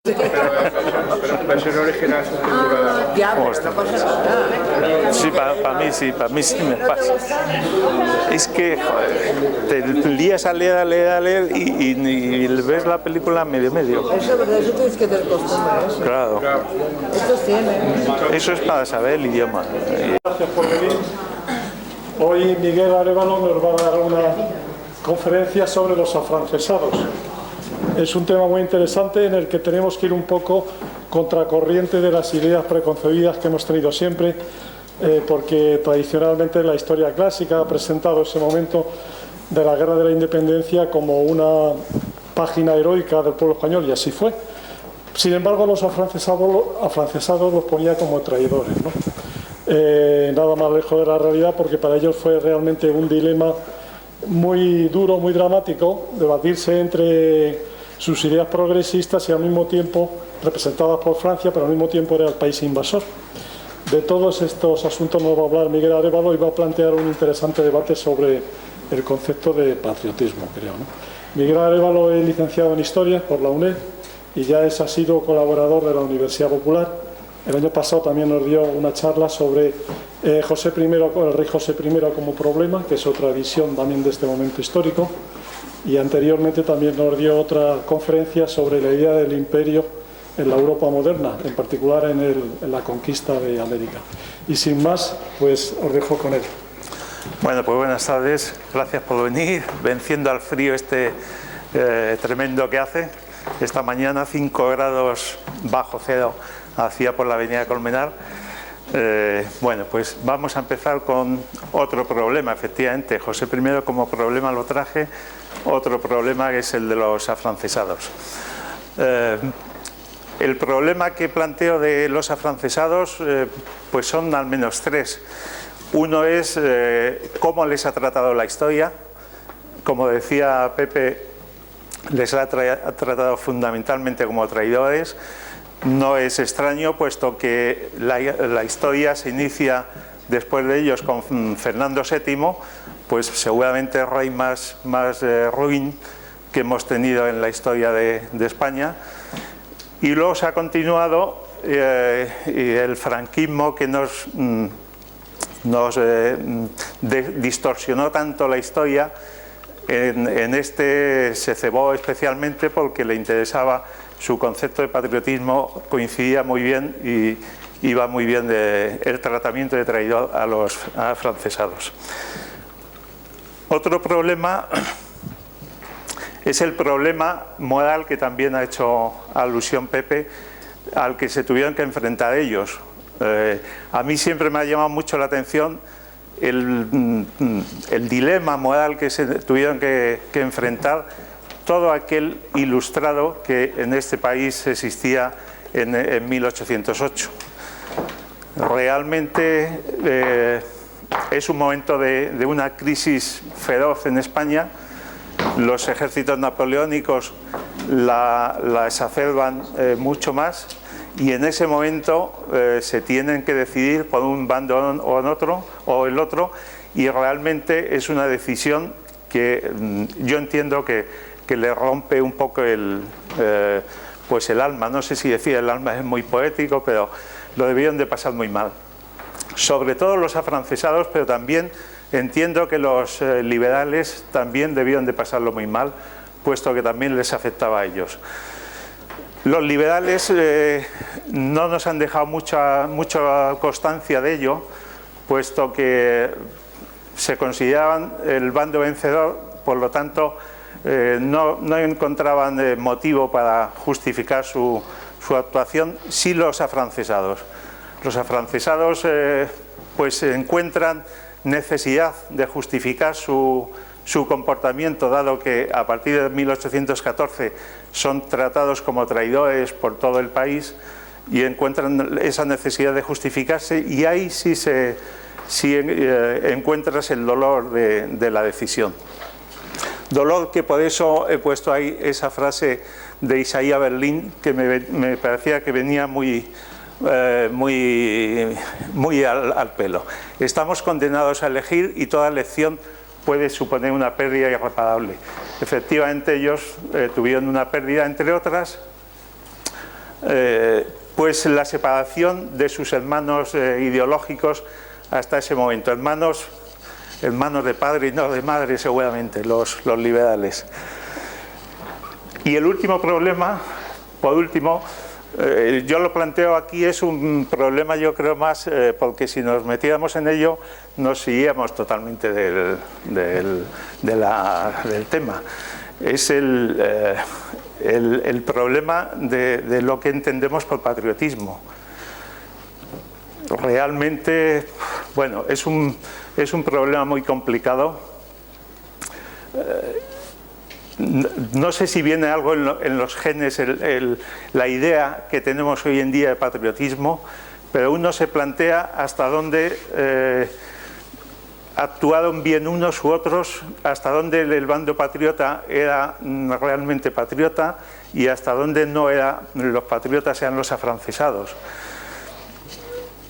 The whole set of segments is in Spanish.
Pero la versión original es subtitulada. Ya, pero no pasa nada. Sí, para mí sí me pasa. Es que, joder, te lías a leer y ves la película medio. Eso es verdad, eso tienes que tener costumbre. Claro. Estos tienen. Eso es para saber el idioma. Gracias por venir. Hoy Miguel Arévalo nos va a dar una conferencia sobre los afrancesados. Es un tema muy interesante en el que tenemos que ir un poco contracorriente de las ideas preconcebidas que hemos tenido siempre, porque tradicionalmente la historia clásica ha presentado ese momento de la Guerra de la Independencia como una página heroica del pueblo español, y así fue. Sin embargo, los afrancesados los ponía como traidores, ¿no? Nada más lejos de la realidad, porque para ellos fue realmente un dilema muy duro, muy dramático, debatirse entre sus ideas progresistas y al mismo tiempo representadas por Francia, pero al mismo tiempo era el país invasor. De todos estos asuntos nos va a hablar Miguel Arévalo y va a plantear un interesante debate sobre el concepto de patriotismo, creo, ¿no? Miguel Arévalo es licenciado en Historia por la UNED y ya ha sido colaborador de la Universidad Popular. El año pasado también nos dio una charla sobre el rey José I como problema, que es otra visión también de este momento histórico. Y anteriormente también nos dio otra conferencia sobre la idea del imperio en la Europa moderna, en particular en la conquista de América. Y sin más, pues os dejo con él. Bueno, pues buenas tardes, gracias por venir, venciendo al frío tremendo que hace. Esta mañana 5 grados bajo cero hacía por la avenida Colmenar. Bueno, pues vamos a empezar con otro problema, efectivamente. José I como problema lo traje, otro problema es el de los afrancesados. El problema que planteo de los afrancesados pues son al menos 3. Uno es cómo les ha tratado la historia. Como decía Pepe, les ha tratado fundamentalmente como traidores. No es extraño, puesto que la historia se inicia después de ellos con Fernando VII, pues seguramente el rey más ruin que hemos tenido en la historia de España. Y luego se ha continuado el franquismo, que nos distorsionó tanto la historia. En este se cebó especialmente porque le interesaba, su concepto de patriotismo coincidía muy bien y iba muy bien el tratamiento de traidor a los afrancesados. Otro problema es el problema moral, que también ha hecho alusión Pepe, al que se tuvieron que enfrentar ellos. A mí siempre me ha llamado mucho la atención el dilema moral que se tuvieron que enfrentar todo aquel ilustrado que en este país existía en 1808. Realmente es un momento de una crisis feroz en España. Los ejércitos napoleónicos la exacerban mucho más, y en ese momento se tienen que decidir por un bando o el otro, y realmente es una decisión que yo entiendo que le rompe un poco pues el alma. No sé si decir el alma es muy poético, pero lo debieron de pasar muy mal. Sobre todo los afrancesados, pero también entiendo que los liberales también debieron de pasarlo muy mal, puesto que también les afectaba a ellos. Los liberales no nos han dejado mucha constancia de ello, puesto que se consideraban el bando vencedor, por lo tanto no encontraban motivo para justificar su actuación. Sí los afrancesados. Los afrancesados pues encuentran necesidad de justificar su comportamiento, dado que a partir de 1814 son tratados como traidores por todo el país, y encuentran esa necesidad de justificarse, y ahí sí encuentras el dolor de la decisión. Dolor que por eso he puesto ahí esa frase de Isaías Berlín, que me parecía que venía muy al pelo. Estamos condenados a elegir, y toda elección puede suponer una pérdida irreparable. Efectivamente, ellos tuvieron una pérdida, entre otras, pues la separación de sus hermanos ideológicos hasta ese momento, hermanos de padre y no de madre seguramente, los liberales. Y el último problema, por último, yo lo planteo aquí, es un problema yo creo más porque si nos metiéramos en ello nos iríamos totalmente del tema. Es el problema de lo que entendemos por patriotismo. Realmente, bueno, es un problema muy complicado. No sé si viene algo en los genes, la idea que tenemos hoy en día de patriotismo, pero uno se plantea hasta dónde actuaron bien unos u otros, hasta dónde el bando patriota era realmente patriota y hasta dónde no era, los patriotas eran los afrancesados.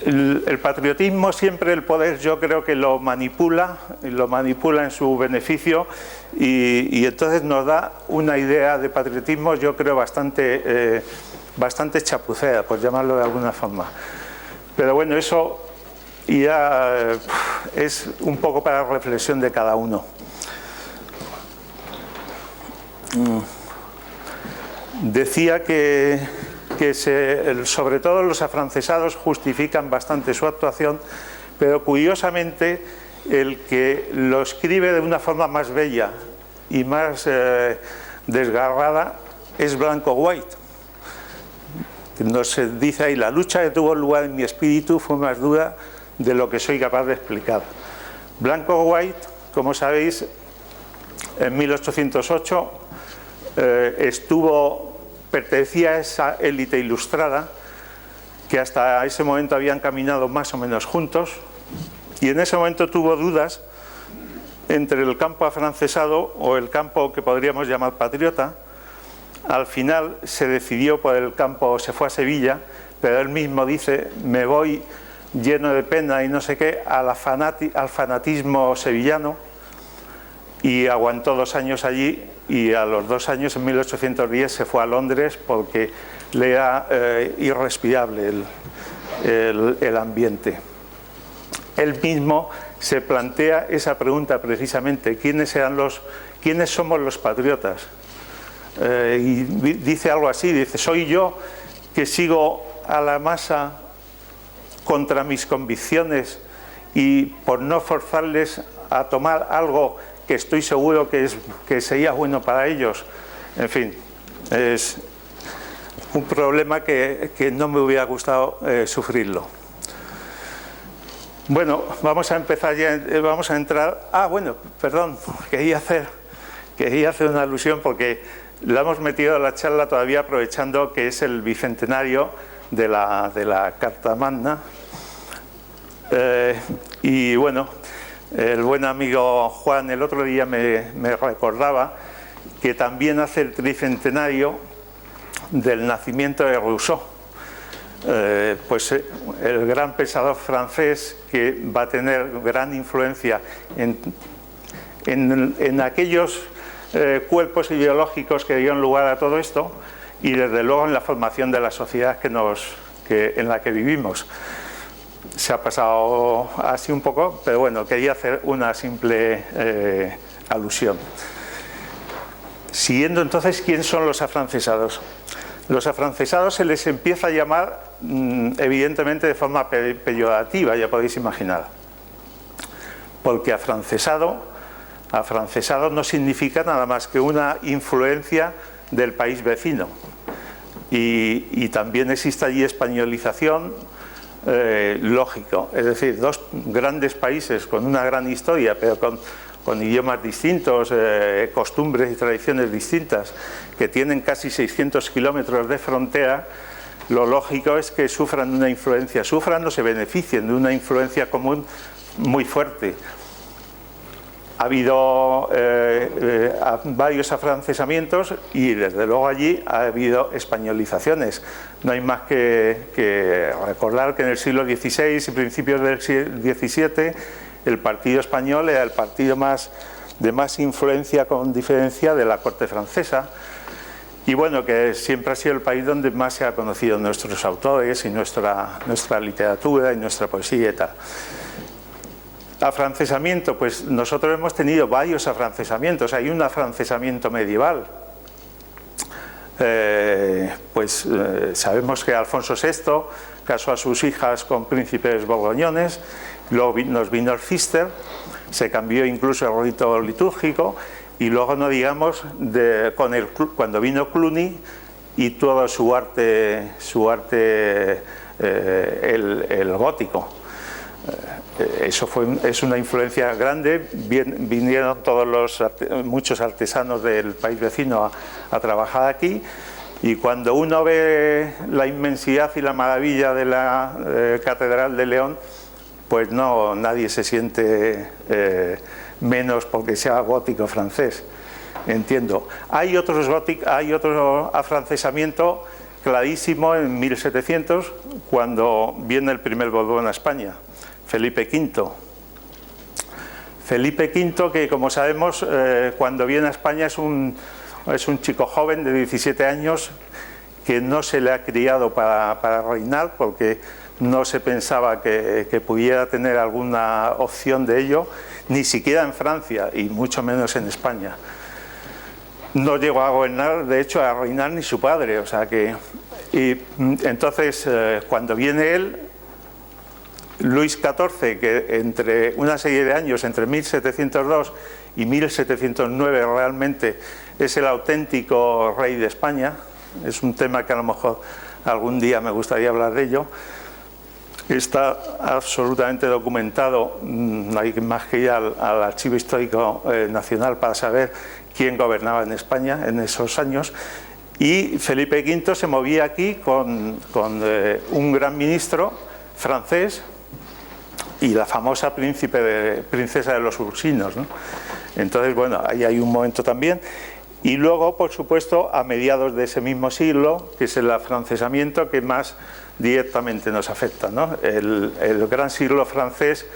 El patriotismo siempre el poder yo creo que lo manipula en su beneficio y entonces nos da una idea de patriotismo yo creo bastante chapucera, por llamarlo de alguna forma. Pero bueno, eso ya es un poco para reflexión de cada uno. Decía que sobre todo los afrancesados justifican bastante su actuación, pero curiosamente el que lo escribe de una forma más bella y más desgarrada es Blanco White. Nos dice ahí: la lucha que tuvo lugar en mi espíritu fue más dura de lo que soy capaz de explicar. Blanco White, como sabéis, en 1808 pertenecía a esa élite ilustrada que hasta ese momento habían caminado más o menos juntos, y en ese momento tuvo dudas entre el campo afrancesado o el campo que podríamos llamar patriota. Al final se decidió por el campo, se fue a Sevilla, pero él mismo dice: me voy lleno de pena y no sé qué al fanatismo sevillano, y aguantó 2 años allí, y a los 2 años, en 1810, se fue a Londres porque le era irrespirable el ambiente. Él mismo se plantea esa pregunta precisamente: ¿quiénes somos los patriotas? Y dice algo así, dice: soy yo que sigo a la masa contra mis convicciones y por no forzarles a tomar algo que estoy seguro que sería bueno para ellos. En fin, es un problema que no me hubiera gustado sufrirlo. Bueno, vamos a empezar ya, vamos a entrar... bueno, perdón, quería hacer una alusión porque la hemos metido a la charla todavía aprovechando que es el bicentenario de la Carta Magna. Y bueno, el buen amigo Juan el otro día me recordaba que también hace el tricentenario del nacimiento de Rousseau, pues el gran pensador francés que va a tener gran influencia en aquellos cuerpos ideológicos que dieron lugar a todo esto, y desde luego en la formación de la sociedad en la que vivimos. Se ha pasado así un poco, pero bueno, quería hacer una simple alusión. Siguiendo entonces, ¿quién son los afrancesados? Los afrancesados se les empieza a llamar evidentemente de forma peyorativa, ya podéis imaginar, porque afrancesado no significa nada más que una influencia del país vecino, y también existe allí españolización, lógico, es decir, 2 grandes países con una gran historia, pero con idiomas distintos, costumbres y tradiciones distintas, que tienen casi 600 kilómetros de frontera. Lo lógico es que sufran una influencia, o se beneficien de una influencia común muy fuerte. Ha habido varios afrancesamientos y desde luego allí ha habido españolizaciones. No hay más que recordar que en el siglo XVI y principios del XVII el partido español era el partido de más influencia con diferencia de la corte francesa, Y bueno, que siempre ha sido el país donde más se ha conocido nuestros autores y nuestra literatura y nuestra poesía y tal. Afrancesamiento, pues nosotros hemos tenido varios afrancesamientos. Hay un afrancesamiento medieval. Sabemos que Alfonso VI casó a sus hijas con príncipes borgoñones, luego nos vino el Cister, se cambió incluso el rito litúrgico, y luego no digamos cuando vino Cluny y todo su arte el gótico. Es una influencia grande. Vinieron muchos artesanos del país vecino a trabajar aquí, y cuando uno ve la inmensidad y la maravilla de la Catedral de León, pues nadie se siente menos porque sea gótico francés. Entiendo. Hay otro afrancesamiento clarísimo en 1700, cuando viene el primer Borbón a España, Felipe V. Felipe V, que como sabemos, cuando viene a España es un chico joven de 17 años que no se le ha criado para reinar, porque no se pensaba que pudiera tener alguna opción de ello, ni siquiera en Francia y mucho menos en España. No llegó a gobernar, de hecho, a reinar ni su padre, o sea que... Y entonces, cuando viene él, Luis XIV, que entre una serie de años, entre 1702 y 1709 realmente es el auténtico rey de España, es un tema que a lo mejor algún día me gustaría hablar de ello. Está absolutamente documentado, no hay más que ir al Archivo Histórico Nacional para saber quién gobernaba en España en esos años. Y Felipe V se movía aquí con un gran ministro francés y la famosa princesa de los Ursinos, ¿no? Entonces, bueno, ahí hay un momento también. Y luego, por supuesto, a mediados de ese mismo siglo, que es el afrancesamiento que más directamente nos afecta, ¿no? El gran siglo francés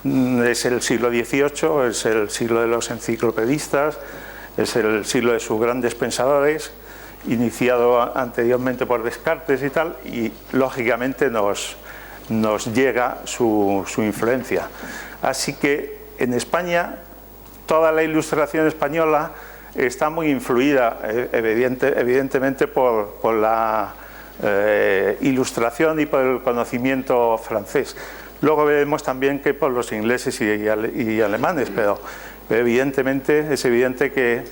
es el siglo XVIII, es el siglo de los enciclopedistas, es el siglo de sus grandes pensadores, iniciado anteriormente por Descartes y tal, y lógicamente nos llega su influencia. Así que en España toda la Ilustración española está muy influida evidentemente por la Ilustración y por el conocimiento francés. Luego veremos también que por los ingleses y alemanes, pero evidentemente es evidente que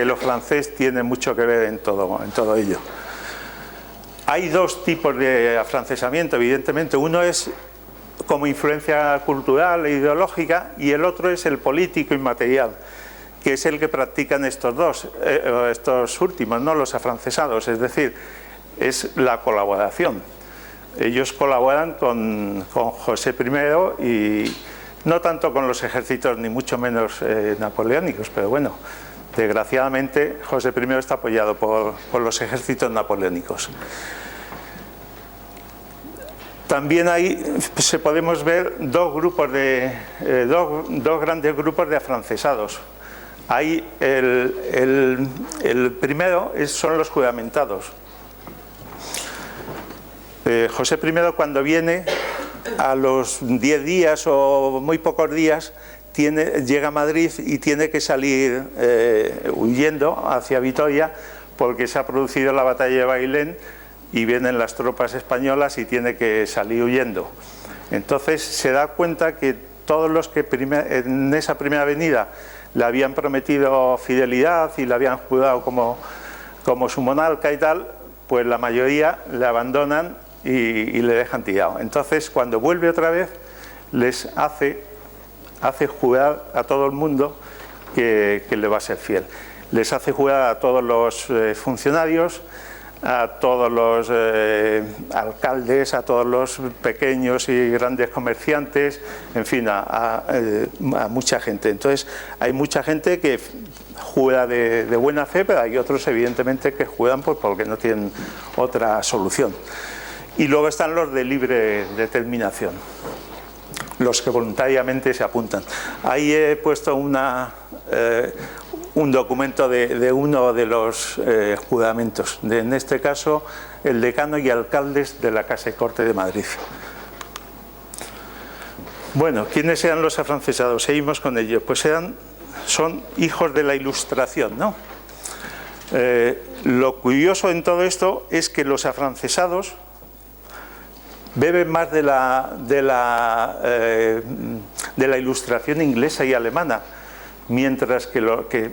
lo francés tiene mucho que ver en todo ello. Hay dos tipos de afrancesamiento, evidentemente. Uno es como influencia cultural e ideológica, y el otro es el político y material, que es el que practican estos últimos, ¿no? Los afrancesados, es decir, es la colaboración. Ellos colaboran con José I, y no tanto con los ejércitos ni mucho menos napoleónicos, pero bueno, desgraciadamente José I está apoyado por los ejércitos napoleónicos. También podemos ver dos grandes grupos de afrancesados. Hay el primero son los juramentados. José I, cuando viene, a los 10 días o muy pocos días, llega a Madrid y tiene que salir huyendo hacia Vitoria, porque se ha producido la batalla de Bailén y vienen las tropas españolas y tiene que salir huyendo. Entonces se da cuenta que todos los que en esa primera venida le habían prometido fidelidad y le habían jurado como su monarca y tal, pues la mayoría le abandonan y le dejan tirado. Entonces, cuando vuelve otra vez, les hace jurar a todo el mundo que le va a ser fiel. Les hace jurar a todos los funcionarios, a todos los alcaldes, a todos los pequeños y grandes comerciantes, en fin, a mucha gente. Entonces, hay mucha gente que jura de buena fe, pero hay otros, evidentemente, que juran porque no tienen otra solución. Y luego están los de libre determinación, los que voluntariamente se apuntan. Ahí he puesto un documento de uno de los juramentos, en este caso el decano y alcaldes de la Casa y Corte de Madrid. Bueno, ¿quiénes eran los afrancesados? Seguimos con ellos. Pues son hijos de la Ilustración, ¿no? Lo curioso en todo esto es que los afrancesados beben más de la Ilustración inglesa y alemana, mientras que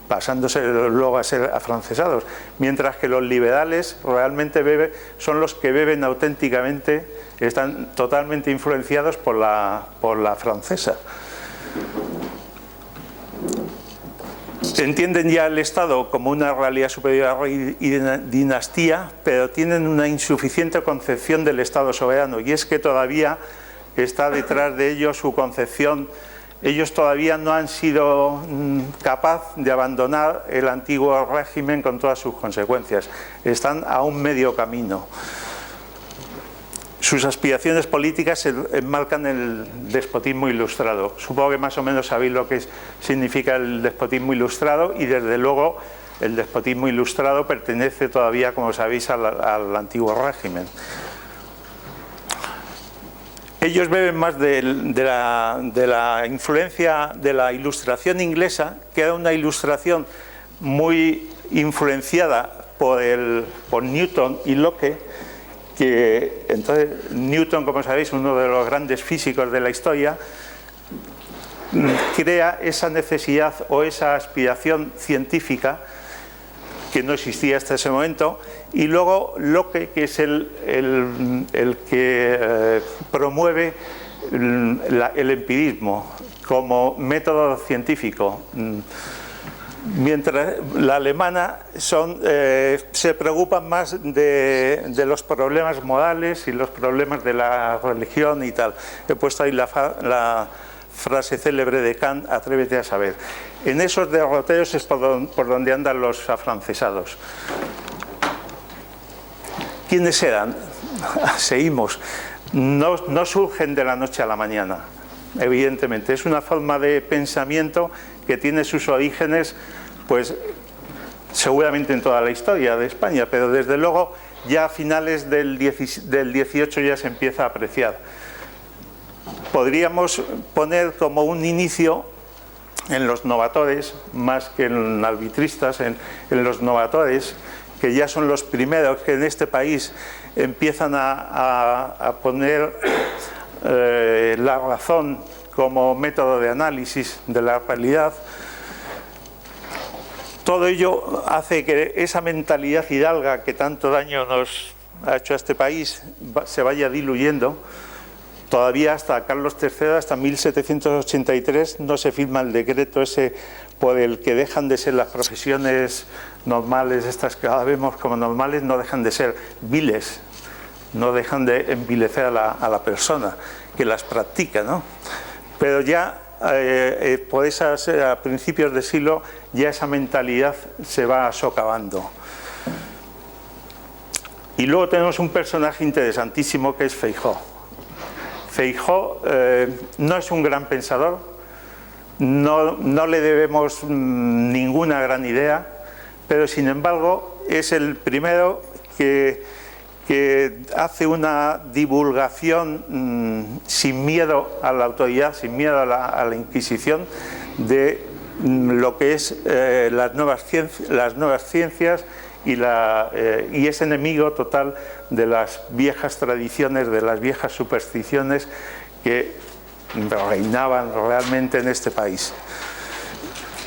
pasándose luego a ser afrancesados, mientras que los liberales realmente son los que beben auténticamente, están totalmente influenciados por la francesa. Entienden ya el Estado como una realidad superior a rey y dinastía, pero tienen una insuficiente concepción del Estado soberano, y es que todavía está detrás de ellos su concepción. Ellos todavía no han sido capaces de abandonar el antiguo régimen con todas sus consecuencias. Están a un medio camino. Sus aspiraciones políticas se enmarcan en el despotismo ilustrado. Supongo que más o menos sabéis lo que significa el despotismo ilustrado, y desde luego el despotismo ilustrado pertenece todavía, como sabéis, al antiguo régimen. Ellos beben más de la influencia de la Ilustración inglesa, que era una ilustración muy influenciada por Newton y Locke, que entonces Newton, como sabéis, uno de los grandes físicos de la historia, crea esa necesidad o esa aspiración científica que no existía hasta ese momento, y luego Locke, que es el que promueve el empirismo como método científico, mientras la alemana se preocupan más de los problemas morales y los problemas de la religión y tal. He puesto ahí la frase célebre de Kant: atrévete a saber. En esos derroteros es por donde andan los afrancesados. ¿Quiénes eran? Seguimos. No surgen de la noche a la mañana, evidentemente. Es una forma de pensamiento que tiene sus orígenes, pues seguramente en toda la historia de España, pero desde luego ya a finales del 18 ya se empieza a apreciar. Podríamos poner como un inicio en los novatores, más que en albitristas, en los novatores, que ya son los primeros que en este país empiezan a poner la razón como método de análisis de la realidad. Todo ello hace que esa mentalidad hidalga que tanto daño nos ha hecho a este país se vaya diluyendo. Todavía hasta Carlos III, hasta 1783, no se firma el decreto ese por el que dejan de ser las profesiones normales, estas que ahora vemos como normales, no dejan de ser viles, no dejan de envilecer a la persona que las practica, ¿no? Pero ya a principios de siglo ya esa mentalidad se va socavando. Y luego tenemos un personaje interesantísimo que es Feijóo. Feijóo no es un gran pensador, no le debemos ninguna gran idea, pero sin embargo es el primero que hace una divulgación sin miedo a la autoridad, sin miedo a la Inquisición, de lo que es las nuevas ciencias y es enemigo total de las viejas tradiciones, de las viejas supersticiones que reinaban realmente en este país.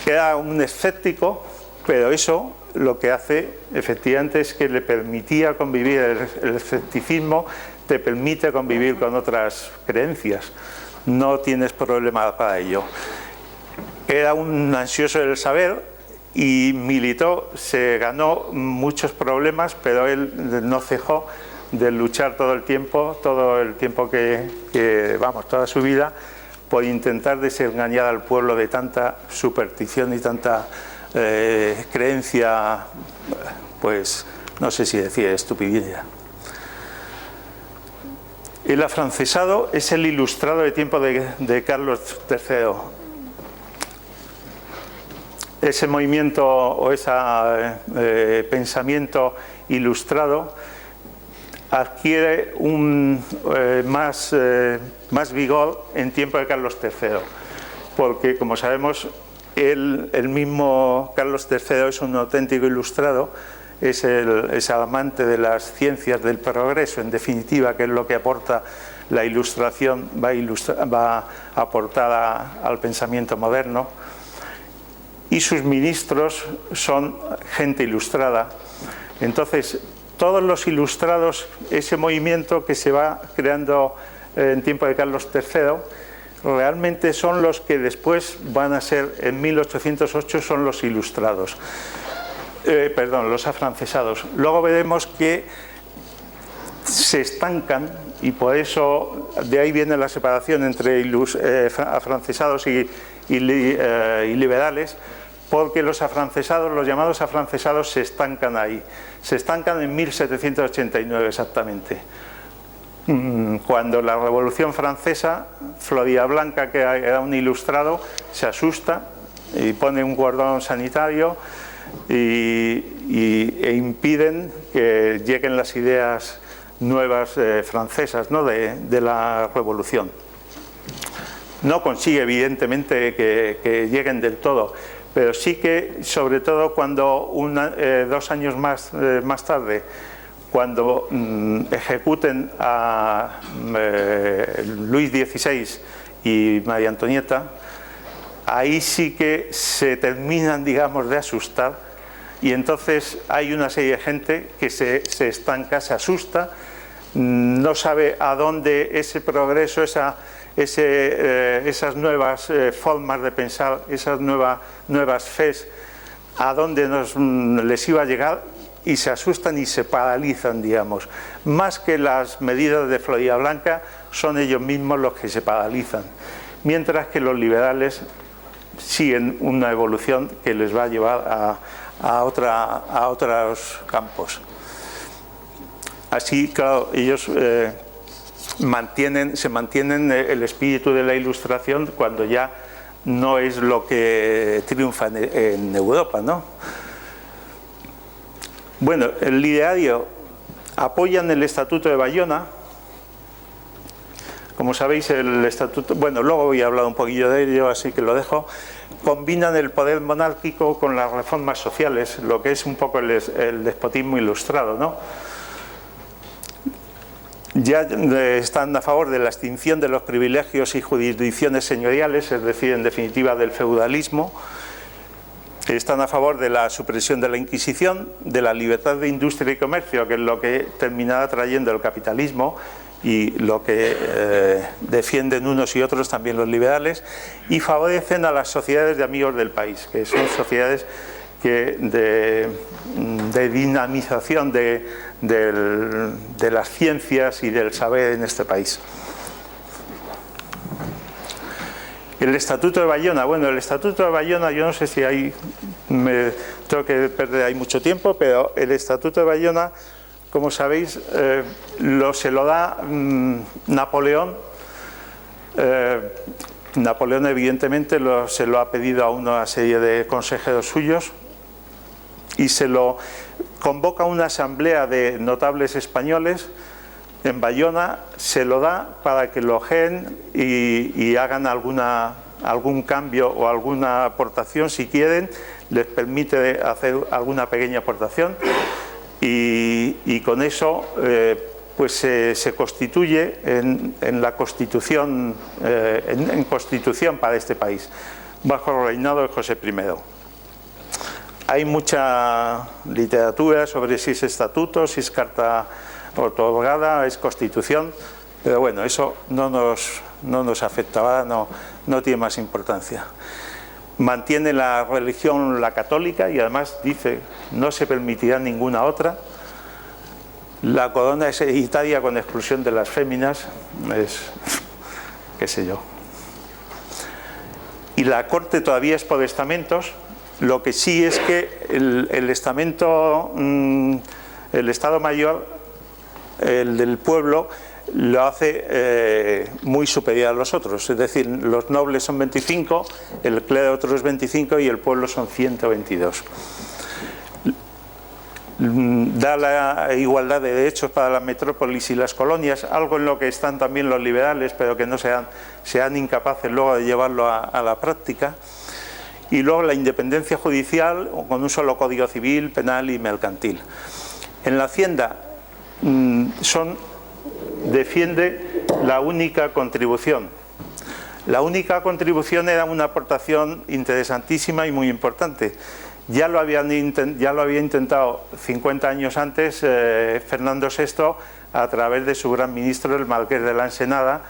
Era un escéptico, pero eso lo que hace efectivamente es que le permitía convivir. El escepticismo te permite convivir con otras creencias, no tienes problema para ello. Era un ansioso del saber y militó, se ganó muchos problemas, pero él no cejó de luchar todo el tiempo toda su vida, por intentar desengañar al pueblo de tanta superstición y tanta creencia, pues no sé si decir estupidez. El afrancesado es el ilustrado de tiempo de Carlos III. ese movimiento o ese pensamiento ilustrado adquiere más vigor en tiempo de Carlos III, porque, como sabemos, el mismo Carlos III es un auténtico ilustrado, es el amante de las ciencias del progreso, en definitiva, que es lo que aporta la ilustración, va a aportar al pensamiento moderno, y sus ministros son gente ilustrada. Entonces, todos los ilustrados, ese movimiento que se va creando en tiempo de Carlos III, realmente son los que después van a ser, en 1808, son los ilustrados. Los afrancesados. Luego veremos que se estancan, y por eso de ahí viene la separación entre afrancesados y liberales, porque los afrancesados, los llamados afrancesados, se estancan ahí. Se estancan en 1789 exactamente. Cuando la Revolución Francesa, Floridablanca, que era un ilustrado, se asusta y pone un cordón sanitario e impiden que lleguen las ideas nuevas francesas, ¿no?, de la Revolución. No consigue, evidentemente, que lleguen del todo, pero sí que, sobre todo, cuando 2 años más tarde, cuando ejecuten a Luis XVI y María Antonieta, ahí sí que se terminan, digamos, de asustar, y entonces hay una serie de gente que se estanca, se asusta, no sabe a dónde ese progreso, esas nuevas formas de pensar, esas nuevas fes, a dónde les iba a llegar, y se asustan y se paralizan, digamos. Más que las medidas de Floridablanca, son ellos mismos los que se paralizan, mientras que los liberales siguen una evolución que les va a llevar a otros campos. Así, claro, ellos se mantienen el espíritu de la Ilustración cuando ya no es lo que triunfa en Europa, ¿no? Bueno, el ideario apoyan el Estatuto de Bayona. Como sabéis, el Estatuto, bueno, luego voy a hablar un poquillo de ello, así que lo dejo. Combinan el poder monárquico con las reformas sociales, lo que es un poco el despotismo ilustrado, ¿no? Ya están a favor de la extinción de los privilegios y jurisdicciones señoriales, es decir, en definitiva, del feudalismo. Están a favor de la supresión de la Inquisición, de la libertad de industria y comercio, que es lo que terminará trayendo el capitalismo y lo que defienden unos y otros, también los liberales, y favorecen a las sociedades de amigos del país, que son sociedades de dinamización de las ciencias y del saber en este país. El Estatuto de Bayona. Bueno, el Estatuto de Bayona, yo no sé si tengo que perder ahí mucho tiempo, pero el Estatuto de Bayona, como sabéis, se lo da Napoleón. Napoleón, evidentemente, se lo ha pedido a una serie de consejeros suyos y se lo convoca a una asamblea de notables españoles en Bayona, se lo da para que lo ojeen y hagan algún cambio o alguna aportación, si quieren, les permite hacer alguna pequeña aportación, y con eso pues se constituye en la Constitución, en Constitución para este país, bajo el reinado de José I. Hay mucha literatura sobre si es estatuto, si es carta otorgada, es Constitución, pero bueno, eso no nos afecta, no tiene más importancia. Mantiene la religión, la católica, y además dice no se permitirá ninguna otra. La corona es hereditaria con exclusión de las féminas, qué sé yo. Y la corte todavía es por estamentos. Lo que sí es que el estamento, el Estado Mayor, el del pueblo, lo hace muy superior a los otros. Es decir, los nobles son 25, el clero otro es 25 y el pueblo son 122. Da la igualdad de derechos para la metrópolis y las colonias, algo en lo que están también los liberales, pero que no sean incapaces luego de llevarlo a la práctica. Y luego la independencia judicial con un solo código civil, penal y mercantil. En la Hacienda defiende la única contribución. La única contribución era una aportación interesantísima y muy importante. Ya lo había intentado 50 años antes Fernando VI a través de su gran ministro, el Marqués de la Ensenada.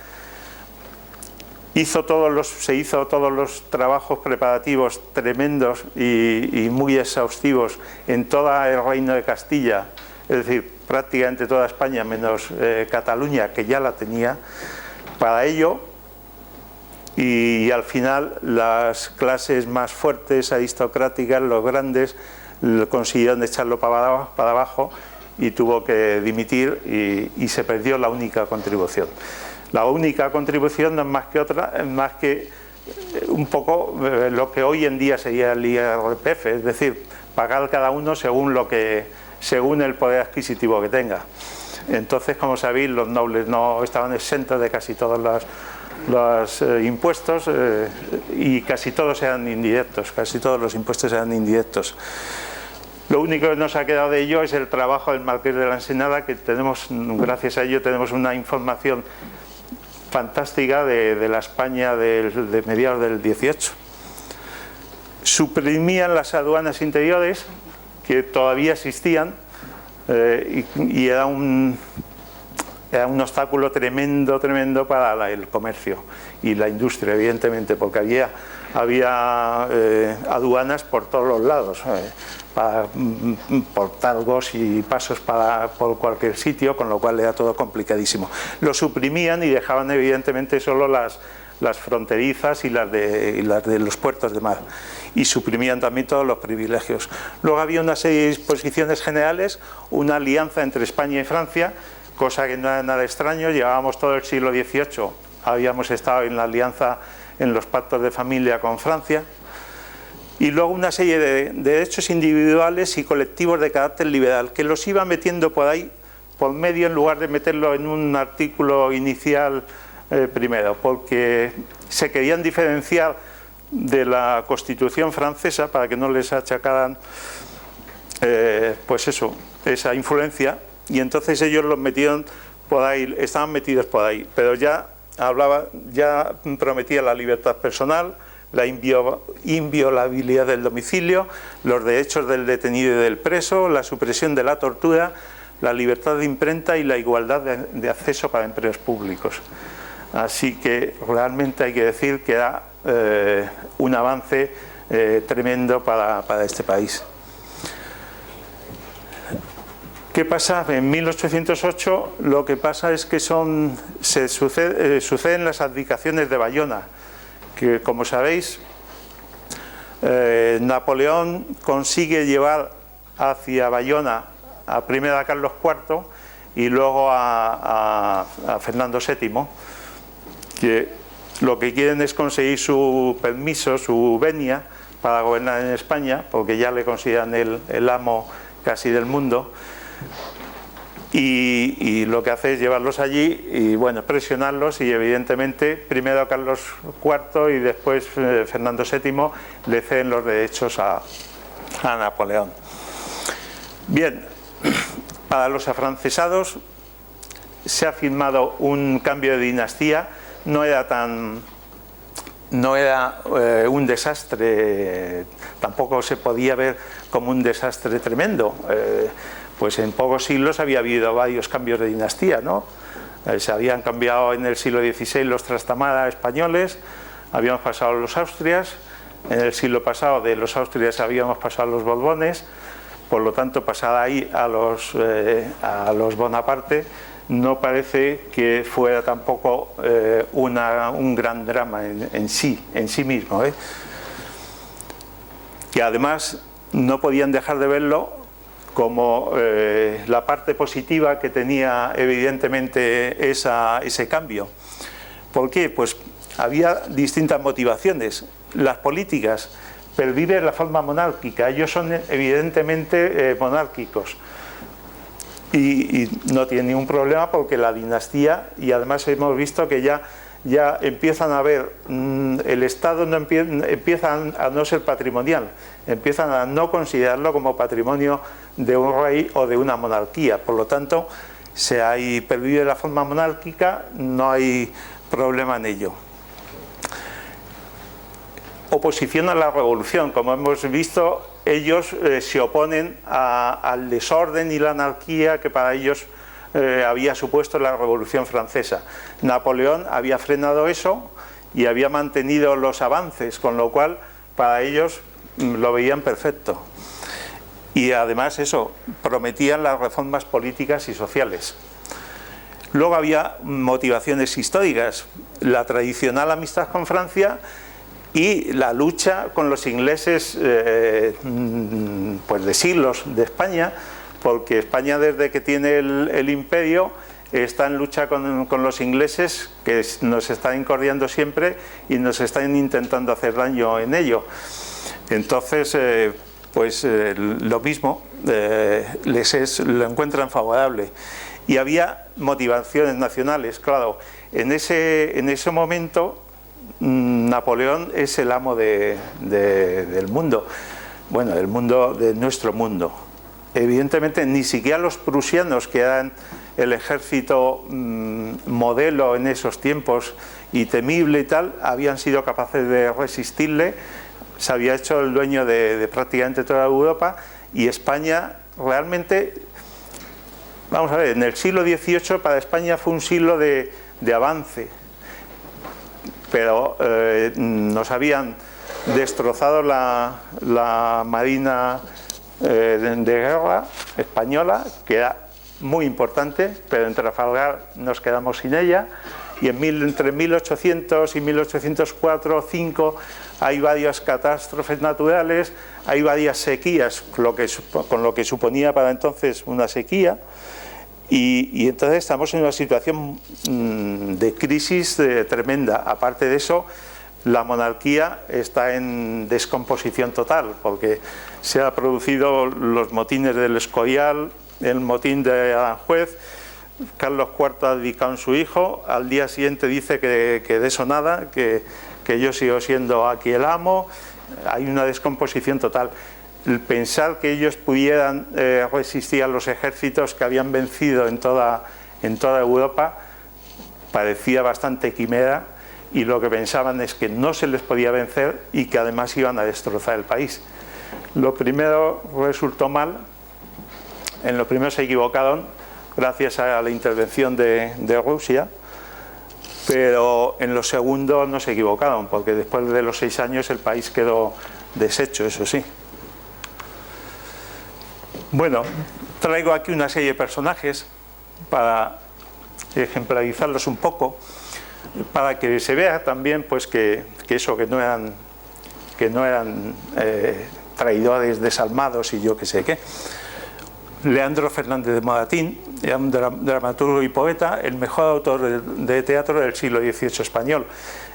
Se hizo todos los trabajos preparativos tremendos y muy exhaustivos en todo el Reino de Castilla, es decir, prácticamente toda España menos Cataluña, que ya la tenía, para ello. Y al final las clases más fuertes, aristocráticas, los grandes, consiguieron echarlo para abajo y tuvo que dimitir y se perdió la única contribución. La única contribución no es más que otra, es más que un poco lo que hoy en día sería el IRPF, es decir, pagar cada uno según el poder adquisitivo que tenga. Entonces, como sabéis, los nobles no estaban exentos de casi todos los impuestos y casi todos eran indirectos, casi todos los impuestos eran indirectos. Lo único que nos ha quedado de ello es el trabajo del Marqués de la Ensenada, que tenemos, gracias a ello, tenemos una información fantástica de la España de mediados del 18. Suprimían las aduanas interiores, que todavía existían, y era un obstáculo tremendo para el comercio y la industria, evidentemente, porque había aduanas por todos los lados, por talgos y pasos por cualquier sitio, con lo cual era todo complicadísimo. Lo suprimían y dejaban evidentemente solo las fronterizas y las de los puertos de mar, y suprimían también todos los privilegios. Luego había una serie de disposiciones generales, una alianza entre España y Francia, cosa que no era nada extraño. Llevábamos todo el siglo XVIII, habíamos estado en la alianza, en los pactos de familia con Francia, y luego una serie de derechos individuales y colectivos de carácter liberal, que los iba metiendo por ahí, por medio, en lugar de meterlo en un artículo inicial primero, porque se querían diferenciar de la Constitución francesa para que no les achacaran pues eso, esa influencia, y entonces ellos los metieron por ahí, estaban metidos por ahí, pero ya prometía la libertad personal, la inviolabilidad del domicilio, los derechos del detenido y del preso, la supresión de la tortura, la libertad de imprenta y la igualdad de acceso para empleos públicos. Así que realmente hay que decir que era un avance tremendo para este país. ¿Qué pasa? En 1808 lo que pasa es que suceden las abdicaciones de Bayona, que, como sabéis, Napoleón consigue llevar hacia Bayona primero a Carlos IV y luego a Fernando VII, que lo que quieren es conseguir su permiso, su venia para gobernar en España, porque ya le consideran el amo casi del mundo. Y lo que hace es llevarlos allí y, bueno, presionarlos, y evidentemente primero a Carlos IV y después Fernando VII le ceden los derechos a Napoleón. Bien, para los afrancesados se ha firmado un cambio de dinastía. No era un desastre, tampoco se podía ver como un desastre tremendo. Pues en pocos siglos había habido varios cambios de dinastía, ¿no? Se habían cambiado en el siglo XVI los Trastamara españoles, habíamos pasado a los Austrias, en el siglo pasado de los Austrias habíamos pasado a los Borbones, por lo tanto pasar ahí a los Bonaparte no parece que fuera tampoco un gran drama en sí mismo, ¿eh? Que además no podían dejar de verlo como la parte positiva que tenía evidentemente ese cambio. ¿Por qué? Pues había distintas motivaciones. Las políticas, pervive la forma monárquica, ellos son evidentemente monárquicos y no tienen ningún problema porque la dinastía, y además hemos visto que ya empiezan a ver, el Estado empieza a no ser patrimonial, empiezan a no considerarlo como patrimonio de un rey o de una monarquía. Por lo tanto, si pervive la forma monárquica, no hay problema en ello. Oposición a la revolución, como hemos visto, ellos se oponen al desorden y la anarquía que para ellos había supuesto la Revolución Francesa. Napoleón había frenado eso y había mantenido los avances, con lo cual para ellos lo veían perfecto. Y además eso, prometían las reformas políticas y sociales. Luego había motivaciones históricas, la tradicional amistad con Francia y la lucha con los ingleses pues de siglos de España, porque España desde que tiene el imperio está en lucha con los ingleses, que nos están incordiando siempre y nos están intentando hacer daño en ello. Entonces lo mismo, lo encuentran favorable. Y había motivaciones nacionales, claro. En ese momento Napoleón es el amo del mundo, bueno, del mundo, de nuestro mundo. Evidentemente ni siquiera los prusianos, que eran el ejército modelo en esos tiempos y temible y tal, habían sido capaces de resistirle. Se había hecho el dueño de prácticamente toda Europa, y España realmente, vamos a ver, en el siglo XVIII para España fue un siglo de avance, pero nos habían destrozado la marina de guerra española, que era muy importante, pero en Trafalgar nos quedamos sin ella, y entre 1800 y 1804 o 5 hay varias catástrofes naturales, hay varias sequías, con lo que suponía para entonces una sequía, y entonces estamos en una situación de crisis tremenda. Aparte de eso, la monarquía está en descomposición total, porque se han producido los motines del Escorial, el motín de Aranjuez. Carlos IV ha dedicado a su hijo, al día siguiente dice que de eso nada, que yo sigo siendo aquí el amo. Hay una descomposición total. El pensar que ellos pudieran resistir a los ejércitos que habían vencido en toda Europa parecía bastante quimera, y lo que pensaban es que no se les podía vencer y que además iban a destrozar el país. Lo primero resultó mal, en lo primero se equivocaron gracias a la intervención de Rusia, pero en lo segundo no se equivocaron, porque después de los 6 años el país quedó deshecho, eso sí. Bueno, traigo aquí una serie de personajes para ejemplarizarlos un poco, para que se vea también pues que no eran traidores desalmados y yo qué sé qué. Leandro Fernández de Moratín era un dramaturgo y poeta, el mejor autor de teatro del siglo XVIII español.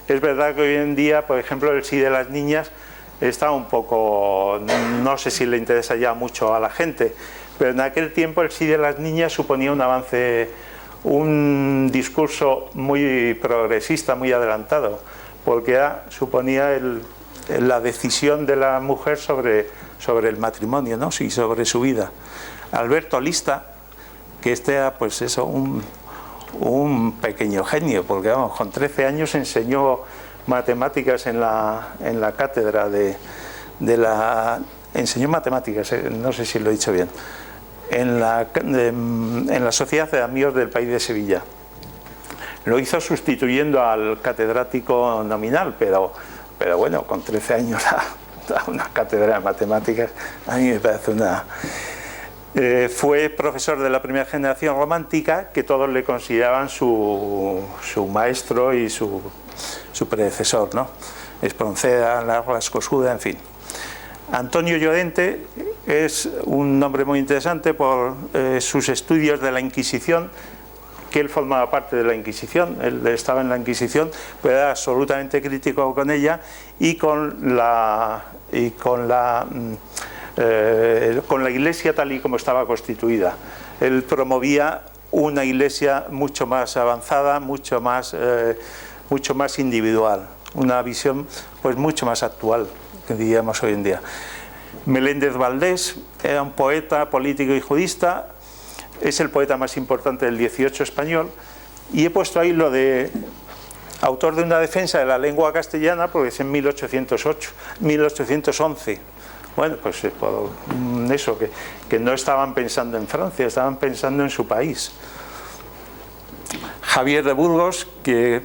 Es verdad que hoy en día, por ejemplo, el Sí de las niñas está un poco, no sé si le interesa ya mucho a la gente, pero en aquel tiempo el Sí de las niñas suponía un avance, un discurso muy progresista, muy adelantado, porque suponía la decisión de la mujer sobre el matrimonio, ¿no? Sí, sobre su vida. Alberto Lista, que era pues eso, un pequeño genio, porque vamos, con 13 años enseñó matemáticas en la cátedra enseñó matemáticas, no sé si lo he dicho bien, en la Sociedad de Amigos del País de Sevilla. Lo hizo sustituyendo al catedrático nominal, pero bueno, con 13 años a una cátedra de matemáticas, a mí me parece una... fue profesor de la primera generación romántica, que todos le consideraban su maestro y su predecesor, ¿no? Espronceda, Larra, Escosuda, en fin. Antonio Llorente es un hombre muy interesante por sus estudios de la Inquisición, que él formaba parte de la Inquisición, él estaba en la Inquisición, pero era absolutamente crítico con ella y con la Iglesia tal y como estaba constituida. Él promovía una Iglesia mucho más avanzada, mucho más individual, una visión pues mucho más actual, que diríamos hoy en día. Meléndez Valdés era un poeta, político y jurista, es el poeta más importante del XVIII español, y he puesto ahí lo de autor de una defensa de la lengua castellana, porque es en 1811. Bueno, pues por eso, que no estaban pensando en Francia, estaban pensando en su país. Javier de Burgos, que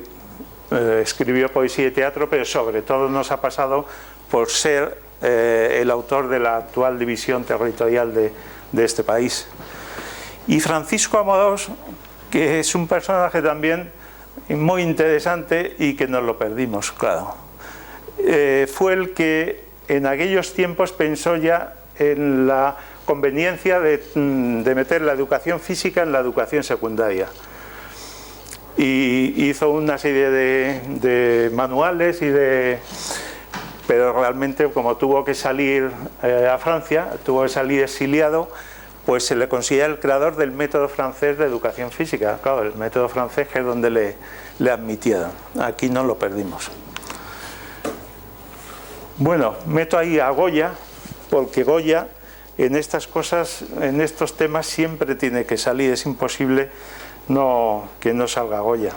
escribió poesía y teatro, pero sobre todo nos ha pasado por ser el autor de la actual división territorial de este país. Y Francisco Amorós, que es un personaje también muy interesante y que nos lo perdimos, claro. Fue el que en aquellos tiempos pensó ya en la conveniencia de meter la educación física en la educación secundaria. Y hizo una serie de manuales pero realmente, como tuvo que salir a Francia, tuvo que salir exiliado, pues se le considera el creador del método francés de educación física. Claro, el método francés, que es donde le admitieron. Aquí no lo perdimos. Bueno, meto ahí a Goya, porque Goya en estas cosas, en estos temas, siempre tiene que salir. Es imposible que no salga Goya.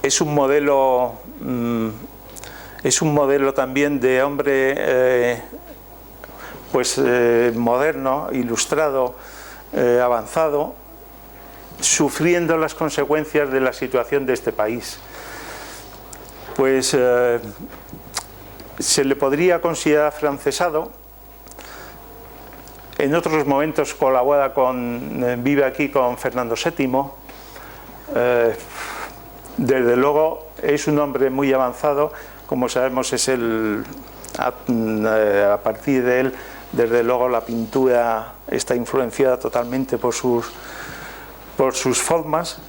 Es un modelo también de hombre moderno, ilustrado, avanzado, sufriendo las consecuencias de la situación de este país. Pues se le podría considerar afrancesado. En otros momentos colabora vive aquí con Fernando VII. Desde luego es un hombre muy avanzado, como sabemos a partir de él, desde luego la pintura está influenciada totalmente por sus formas,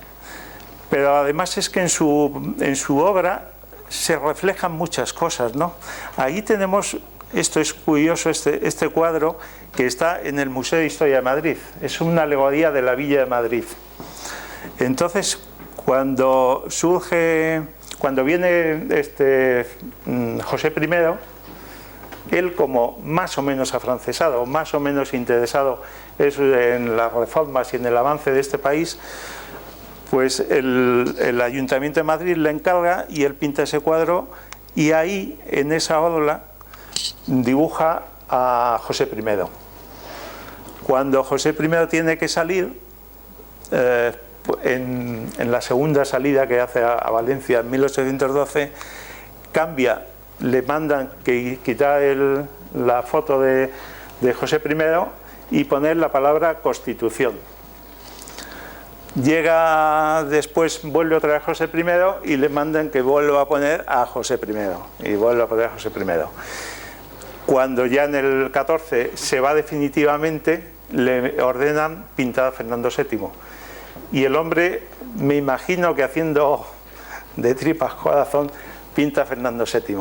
pero además es que en su obra se reflejan muchas cosas, ¿no? Ahí tenemos, esto es curioso, este cuadro que está en el Museo de Historia de Madrid, es una alegoría de la Villa de Madrid. Entonces, cuando viene José I, él, como más o menos afrancesado, más o menos interesado en las reformas y en el avance de este país, pues el Ayuntamiento de Madrid le encarga y él pinta ese cuadro, y ahí, en esa ódola, dibuja a José I. Cuando José I tiene que salir, en la segunda salida que hace a Valencia en 1812, cambia, le mandan que quitar la foto de José I y poner la palabra Constitución. Llega después, vuelve otra vez José I y le mandan que vuelva a poner a José I, y vuelve a poner a José I. Cuando ya en el 14 se va definitivamente, le ordenan pintar a Fernando VII. Y el hombre, me imagino que haciendo de tripas corazón, pinta a Fernando VII.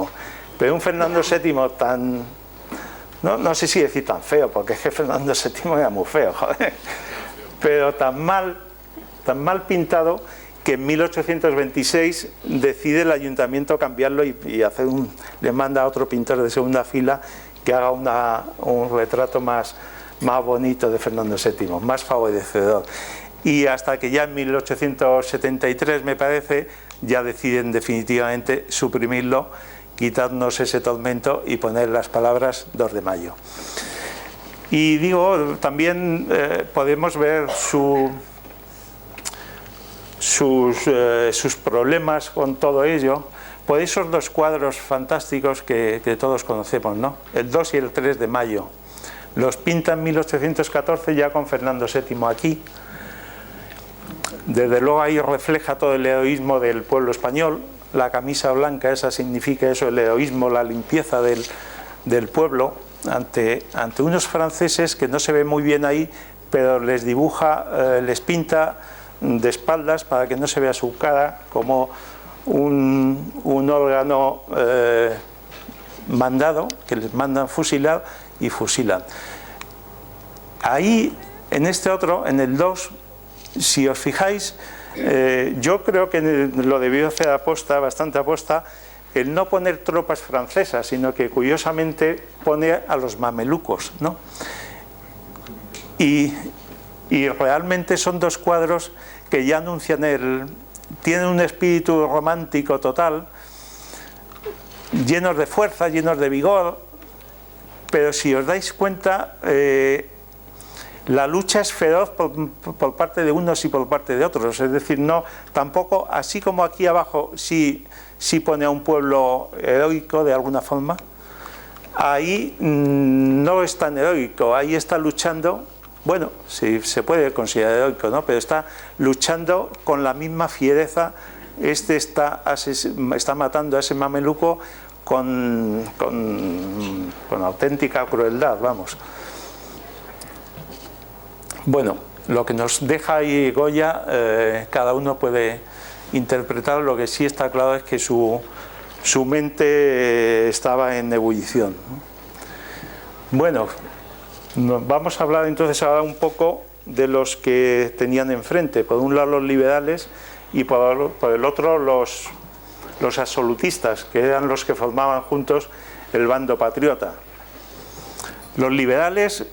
Pero un Fernando VII tan... No sé si decir tan feo, porque es que Fernando VII era muy feo, joder. Pero tan mal pintado, que en 1826 decide el ayuntamiento cambiarlo y le manda a otro pintor de segunda fila que haga un retrato más bonito de Fernando VII, más favorecedor. Y hasta que ya en 1873, me parece, ya deciden definitivamente suprimirlo, quitarnos ese tormento y poner las palabras 2 de mayo. Y digo, también podemos ver sus problemas con todo ello por esos 2 cuadros fantásticos que todos conocemos, ¿no? El 2 y el 3 de mayo. Los pinta en 1814 ya con Fernando VII aquí. Desde luego ahí refleja todo el heroísmo del pueblo español. La camisa blanca esa significa eso, el heroísmo, la limpieza del pueblo. ante unos franceses que no se ven muy bien ahí, pero les dibuja, les pinta de espaldas para que no se vea su cara, como un órgano mandado, que les mandan fusilar y fusilan. Ahí, en este otro, en el 2, si os fijáis, yo creo que lo debió hacer aposta, bastante aposta, el no poner tropas francesas, sino que curiosamente pone a los mamelucos, ¿no? Y realmente son dos cuadros que ya anuncian tienen un espíritu romántico total, llenos de fuerza, llenos de vigor, pero si os dais cuenta, la lucha es feroz por parte de unos y por parte de otros, es decir, no, tampoco, así como aquí abajo sí pone a un pueblo heroico de alguna forma, ahí no es tan heroico, ahí está luchando, bueno, sí se puede considerar heroico, ¿no? Pero está luchando con la misma fiereza, está matando a ese mameluco con auténtica crueldad, vamos. Bueno, lo que nos deja ahí Goya, cada uno puede interpretar, lo que sí está claro es que su mente estaba en ebullición. Bueno, vamos a hablar entonces ahora un poco de los que tenían enfrente, por un lado los liberales y por el otro los absolutistas, que eran los que formaban juntos el bando patriota. Los liberales,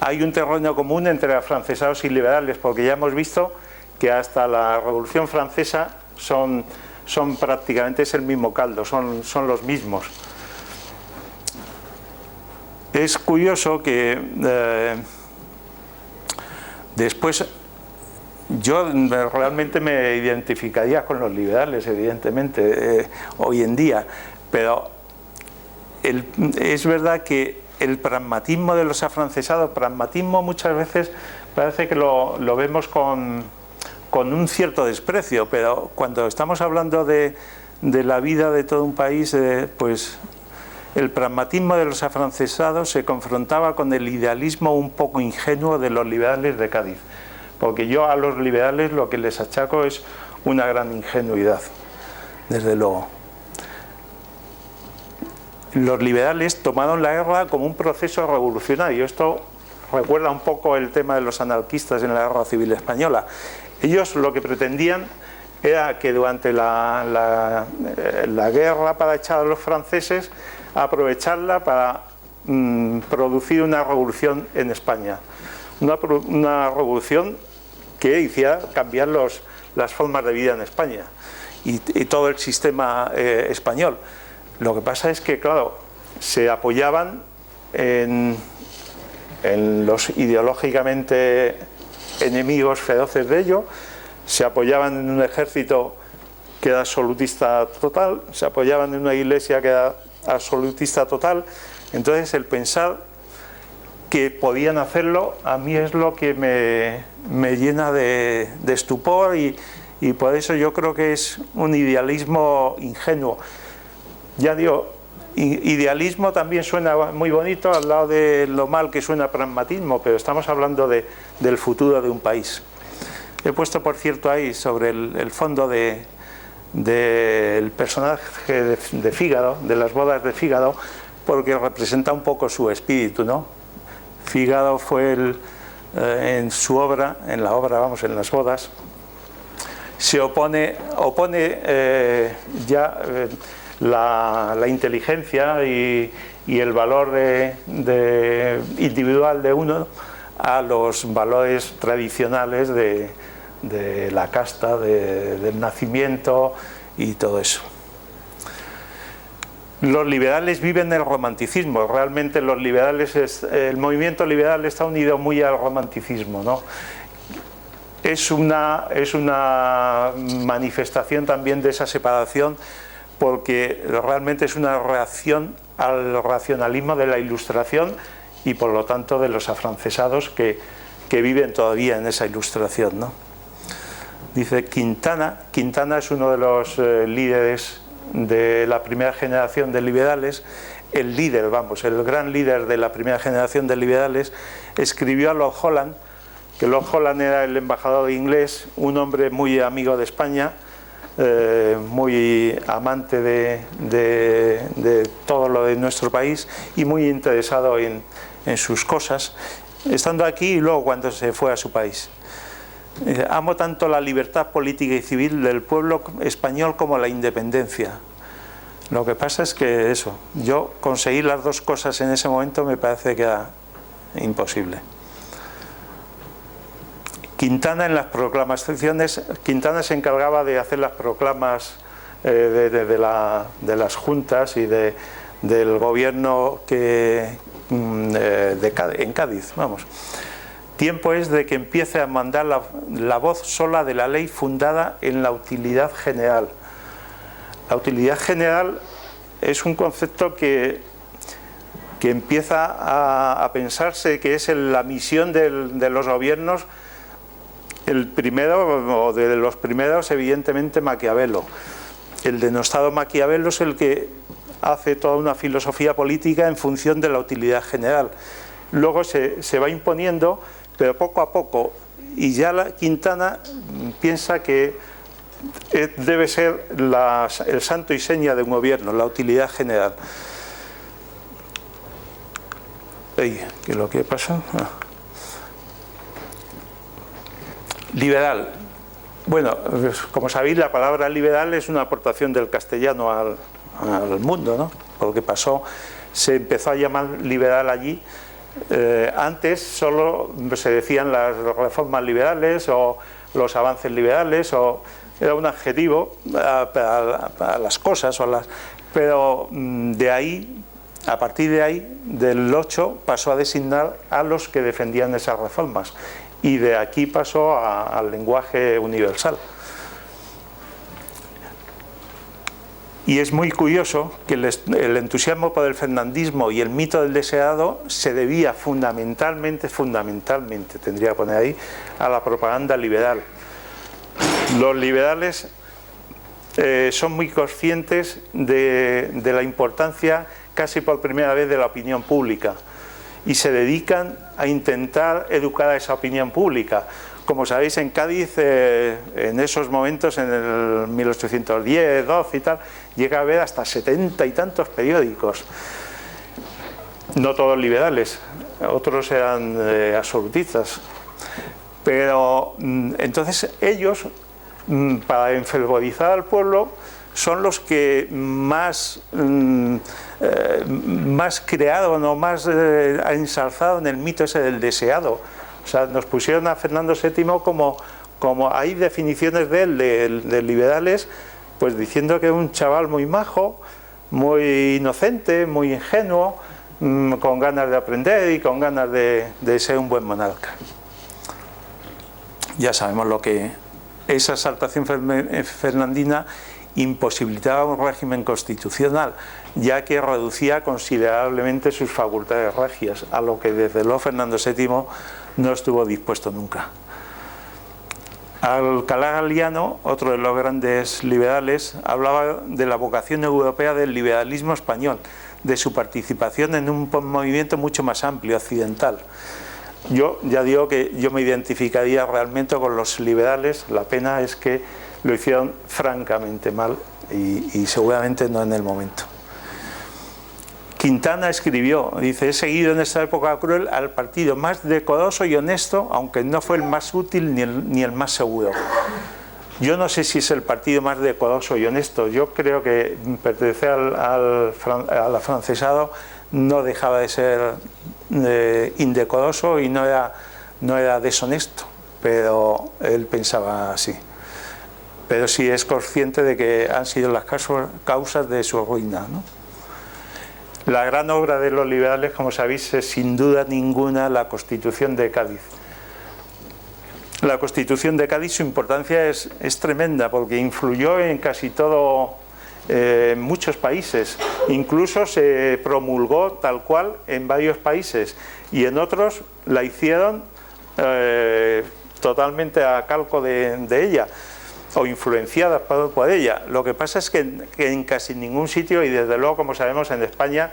hay un terreno común entre afrancesados y liberales, porque ya hemos visto que hasta la Revolución Francesa son prácticamente es el mismo caldo, son los mismos. Es curioso que después yo realmente me identificaría con los liberales, evidentemente, hoy en día, pero es verdad que el pragmatismo de los afrancesados, pragmatismo muchas veces parece que lo vemos con un cierto desprecio, pero cuando estamos hablando de la vida de todo un país, pues el pragmatismo de los afrancesados se confrontaba con el idealismo un poco ingenuo de los liberales de Cádiz, porque yo a los liberales lo que les achaco es una gran ingenuidad, desde luego. Los liberales tomaron la guerra como un proceso revolucionario. Esto recuerda un poco el tema de los anarquistas en la Guerra Civil Española. Ellos lo que pretendían era que durante la guerra para echar a los franceses, aprovecharla para producir una revolución en España. Una revolución que hiciera cambiar las formas de vida en España y todo el sistema español. Lo que pasa es que, claro, se apoyaban en los ideológicamente enemigos feroces de ello, se apoyaban en un ejército que era absolutista total, se apoyaban en una iglesia que era absolutista total. Entonces el pensar que podían hacerlo a mí es lo que me llena de estupor y por eso yo creo que es un idealismo ingenuo. Ya digo, idealismo también suena muy bonito al lado de lo mal que suena pragmatismo, pero estamos hablando del futuro de un país. He puesto, por cierto, ahí sobre el fondo del personaje de Fígaro, de las bodas de Fígaro, porque representa un poco su espíritu, ¿no? Fígaro fue en su obra, en las bodas, se opone la inteligencia y el valor individual de uno a los valores tradicionales de la casta, del nacimiento y todo eso. Los liberales viven el romanticismo. Realmente los liberales, el movimiento liberal está unido muy al romanticismo, ¿no? Es una manifestación también de esa separación, porque realmente es una reacción al racionalismo de la Ilustración y por lo tanto de los afrancesados que viven todavía en esa Ilustración, ¿no? Dice Quintana es uno de los líderes de la primera generación de liberales. el líder, vamos, el gran líder de la primera generación de liberales, escribió a Lord Holland, que Lord Holland era el embajador inglés, un hombre muy amigo de España, muy amante de todo lo de nuestro país y muy interesado en sus cosas, estando aquí y luego cuando se fue a su país. Amo tanto la libertad política y civil del pueblo español como la independencia. Lo que pasa es que eso, yo conseguir las dos cosas en ese momento me parece que era imposible. Quintana en las proclamaciones, Quintana se encargaba de hacer las proclamas de las juntas y del gobierno en Cádiz, vamos. Tiempo es de que empiece a mandar la voz sola de la ley fundada en la utilidad general. La utilidad general es un concepto que empieza a pensarse que es la misión de los gobiernos. El primero, o de los primeros, evidentemente Maquiavelo. El denostado Maquiavelo es el que hace toda una filosofía política en función de la utilidad general. Luego se va imponiendo, pero poco a poco, y ya Quintana piensa que debe ser el santo y seña de un gobierno, la utilidad general. ¿Qué es lo que pasa? Liberal. Bueno, como sabéis, la palabra liberal es una aportación del castellano al mundo, ¿no? Porque se empezó a llamar liberal allí. Antes solo se decían las reformas liberales o los avances liberales, o era un adjetivo a las cosas, pero de ahí, a partir de ahí, del 8 pasó a designar a los que defendían esas reformas. Y de aquí pasó al lenguaje universal. Y es muy curioso que el entusiasmo por el fernandismo y el mito del deseado se debía fundamentalmente, tendría que poner ahí, a la propaganda liberal. Los liberales son muy conscientes de la importancia, casi por primera vez, de la opinión pública. Y se dedican a intentar educar a esa opinión pública. Como sabéis, en Cádiz, en esos momentos, en el 1810, 12 y tal, llega a haber hasta 70 y tantos periódicos. No todos liberales, otros eran absolutistas. Pero entonces ellos, para enfervorizar al pueblo, son los que más crearon o más ensalzaron el mito ese del deseado. O sea, nos pusieron a Fernando VII como hay definiciones de él, de liberales, pues diciendo que era un chaval muy majo, muy inocente, muy ingenuo, con ganas de aprender y con ganas de ser un buen monarca. Ya sabemos lo que esa exaltación fernandina imposibilitaba un régimen constitucional, ya que reducía considerablemente sus facultades regias, a lo que desde luego Fernando VII no estuvo dispuesto nunca. Alcalá Galiano, otro de los grandes liberales, hablaba de la vocación europea del liberalismo español, de su participación en un movimiento mucho más amplio, occidental. Yo ya digo que yo me identificaría realmente con los liberales. La pena es que lo hicieron francamente mal y seguramente no en el momento. Quintana escribió, dice: he seguido en esta época cruel al partido más decoroso y honesto, aunque no fue el más útil ni el más seguro. Yo no sé si es el partido más decoroso y honesto. Yo creo que pertenecer al afrancesado no dejaba de ser indecoroso y no era deshonesto, pero él pensaba así. Pero sí es consciente de que han sido las causas de su ruina, ¿no? La gran obra de los liberales, como sabéis, es sin duda ninguna la Constitución de Cádiz. La Constitución de Cádiz, su importancia es tremenda, porque influyó en casi todo, en muchos países. Incluso se promulgó tal cual en varios países, y en otros la hicieron totalmente a calco de ella, o influenciadas por ella. Lo que pasa es que en casi ningún sitio, y desde luego, como sabemos, en España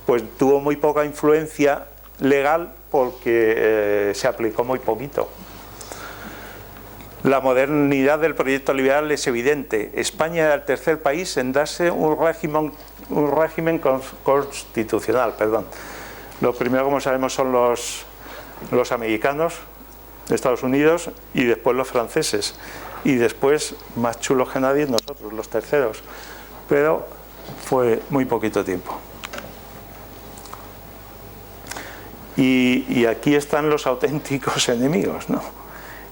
pues tuvo muy poca influencia legal porque se aplicó muy poquito. La modernidad del proyecto liberal es evidente. España era el tercer país en darse un régimen constitucional. Lo primero, como sabemos, son los americanos, Estados Unidos, y después los franceses. Y después, más chulos que nadie, nosotros, los terceros. Pero fue muy poquito tiempo. Y aquí están los auténticos enemigos, ¿no?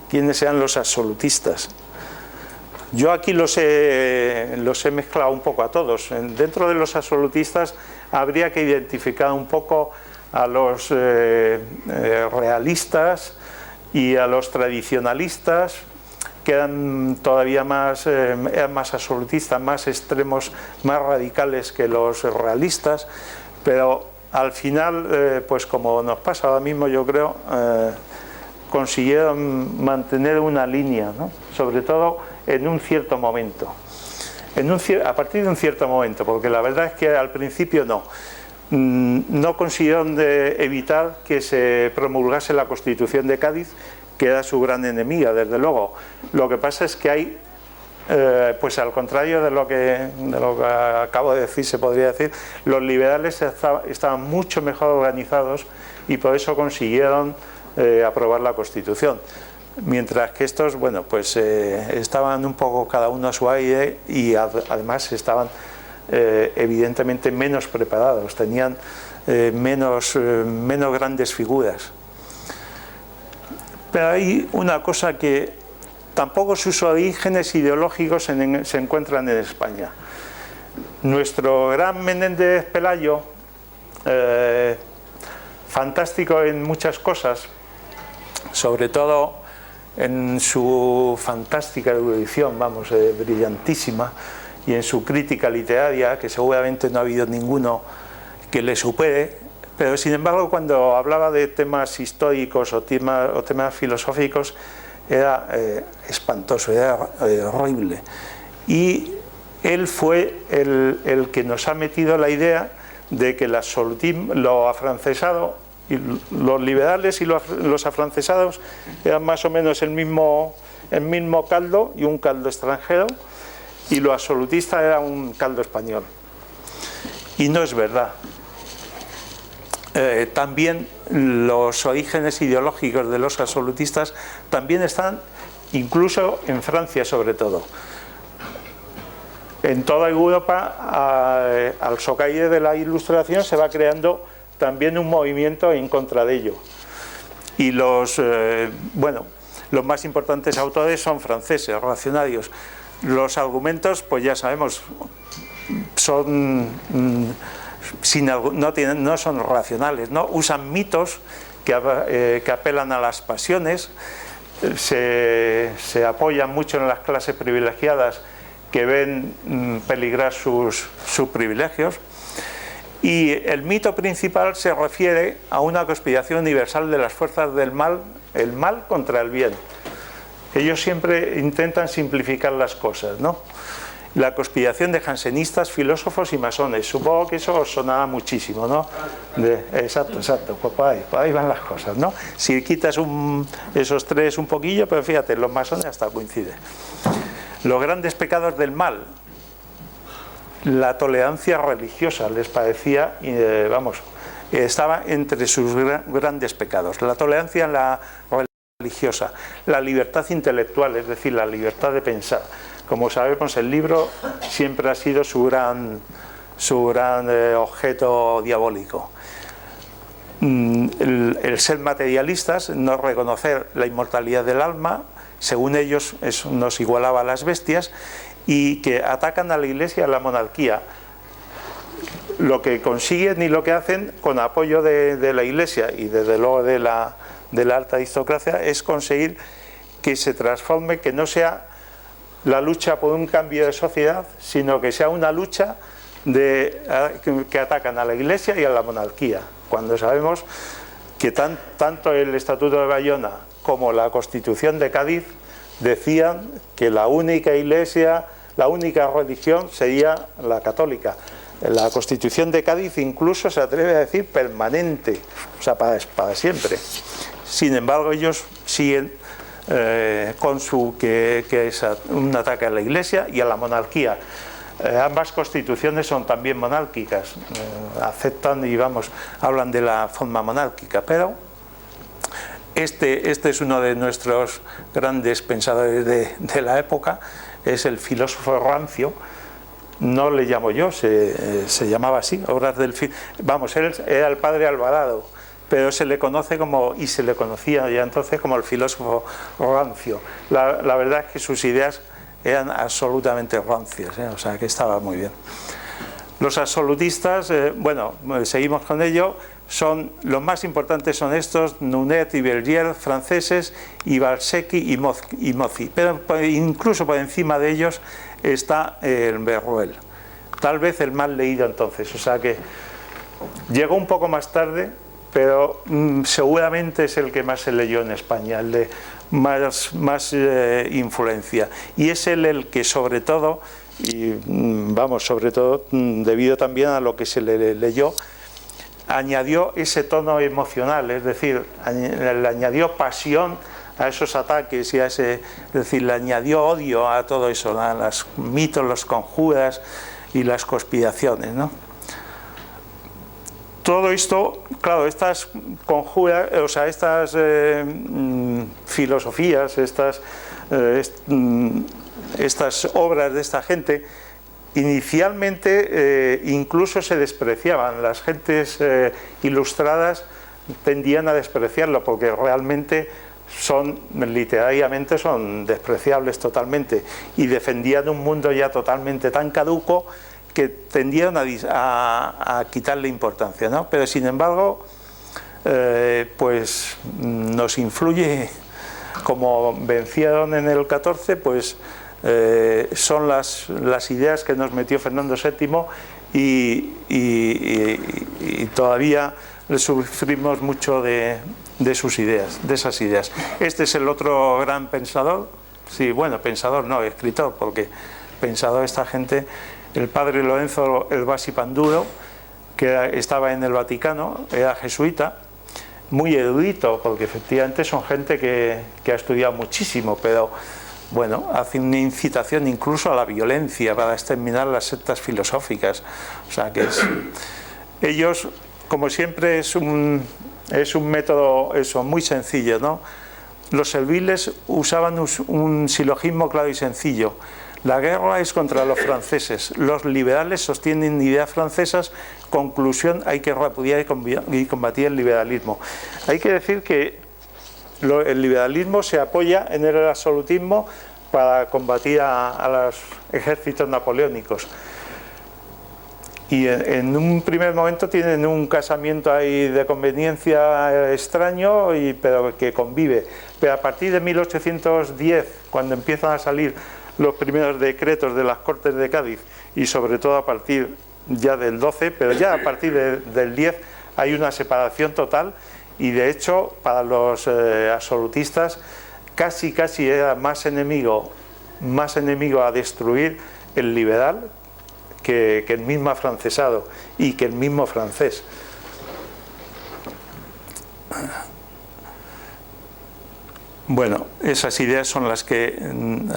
¿Quiénes sean los absolutistas? Yo aquí los he mezclado un poco a todos. Dentro de los absolutistas habría que identificar un poco a los realistas y a los tradicionalistas, que eran todavía más absolutistas, más extremos, más radicales que los realistas, pero al final, pues como nos pasa ahora mismo, yo creo, consiguieron mantener una línea, ¿no? Sobre todo en un cierto momento, a partir de un cierto momento, porque la verdad es que al principio no consiguieron evitar que se promulgase la Constitución de Cádiz, que era su gran enemiga, desde luego. Lo que pasa es que hay, pues al contrario de lo que acabo de decir, se podría decir, los liberales estaban mucho mejor organizados y por eso consiguieron aprobar la Constitución, mientras que estos, bueno, pues estaban un poco cada uno a su aire y además estaban evidentemente menos preparados, tenían menos grandes figuras. Pero hay una cosa que tampoco sus orígenes ideológicos se encuentran en España. Nuestro gran Menéndez Pelayo, fantástico en muchas cosas, sobre todo en su fantástica erudición, vamos, brillantísima, y en su crítica literaria, que seguramente no ha habido ninguno que le supere, pero sin embargo cuando hablaba de temas históricos o temas filosóficos era espantoso, era horrible. Y él fue el que nos ha metido la idea de que lo afrancesado, y los liberales y los afrancesados eran más o menos el mismo caldo, y un caldo extranjero, y lo absolutista era un caldo español. Y no es verdad. También los orígenes ideológicos de los absolutistas también están incluso en Francia, sobre todo. En toda Europa, al socalle de la Ilustración, se va creando también un movimiento en contra de ello. Y los más importantes autores son franceses, reaccionarios. Los argumentos, pues ya sabemos, son no son racionales, ¿no? Usan mitos que apelan a las pasiones, se apoyan mucho en las clases privilegiadas que ven peligrar sus privilegios. Y el mito principal se refiere a una conspiración universal de las fuerzas del mal, el mal contra el bien. Ellos siempre intentan simplificar las cosas, ¿no? La conspiración de jansenistas, filósofos y masones. Supongo que eso os sonará muchísimo, ¿no? Exacto. Pues por ahí van las cosas, ¿no? Si quitas esos tres un poquillo, pero fíjate, los masones hasta coinciden. Los grandes pecados del mal. La tolerancia religiosa les parecía, estaba entre sus grandes pecados. La tolerancia en la religiosa, la libertad intelectual, es decir, la libertad de pensar. Como sabemos, el libro siempre ha sido su gran objeto diabólico. El ser materialistas, no reconocer la inmortalidad del alma, según ellos nos igualaba a las bestias, y que atacan a la Iglesia y a la monarquía. Lo que consiguen y lo que hacen con apoyo de la Iglesia y desde luego de la alta aristocracia es conseguir que se transforme, que no sea la lucha por un cambio de sociedad, sino que sea una lucha que atacan a la Iglesia y a la monarquía, cuando sabemos que tanto el Estatuto de Bayona como la Constitución de Cádiz decían que la única iglesia, la única religión sería la católica. La Constitución de Cádiz incluso se atreve a decir permanente, o sea, para siempre. Sin embargo, ellos siguen con que es un ataque a la Iglesia y a la monarquía. Ambas constituciones son también monárquicas, aceptan y hablan de la forma monárquica, pero este es uno de nuestros grandes pensadores de la época, es el filósofo rancio. No le llamo yo, se llamaba así, obras del él era el padre Alvarado, pero se le conoce y se le conocía ya entonces como el filósofo rancio. La verdad es que sus ideas eran absolutamente rancias, o sea que estaba muy bien. Los absolutistas, seguimos con ello, los más importantes son estos: Nunet y Bergier, franceses, y Balsecchi y Mozzi, pero incluso por encima de ellos está el Berruel, tal vez el más leído entonces, o sea que llegó un poco más tarde, pero seguramente es el que más se leyó en España, el de más influencia, y es el que sobre todo, debido también a lo que se le leyó, añadió ese tono emocional, es decir, le añadió pasión a esos ataques y es decir, le añadió odio a todo eso, a los mitos, las conjuras y las conspiraciones, ¿no? Todo esto, claro, estas conjuras, o sea, estas filosofías, estas obras de esta gente, inicialmente incluso se despreciaban. Las gentes ilustradas tendían a despreciarlo porque realmente literariamente son despreciables totalmente, y defendían un mundo ya totalmente tan caduco que tendían a quitarle importancia, ¿no? Pero sin embargo, pues nos influye, como vencieron en el 14, pues son las ideas que nos metió Fernando VII y todavía sufrimos mucho de sus ideas, de esas ideas. Este es el otro gran pensador, sí, bueno, pensador no, escritor, porque pensador esta gente, el padre Lorenzo El Basi Panduro, que estaba en el Vaticano, era jesuita, muy erudito, porque efectivamente son gente que ha estudiado muchísimo, pero bueno, hace una incitación incluso a la violencia para exterminar las sectas filosóficas. O sea que ellos, como siempre, es un método muy sencillo, ¿no? Los serviles usaban un silogismo claro y sencillo. La guerra es contra los franceses. Los liberales sostienen ideas francesas. Conclusión: hay que repudiar y combatir el liberalismo. Hay que decir que el liberalismo se apoya en el absolutismo para combatir a los ejércitos napoleónicos. Y en un primer momento tienen un casamiento ahí de conveniencia extraño, pero que convive. Pero a partir de 1810, cuando empiezan a salir los primeros decretos de las Cortes de Cádiz, y sobre todo a partir ya del 12, pero ya a partir del 10 hay una separación total, y de hecho para los absolutistas casi era más enemigo a destruir el liberal que el mismo afrancesado y que el mismo francés. Bueno, esas ideas son las que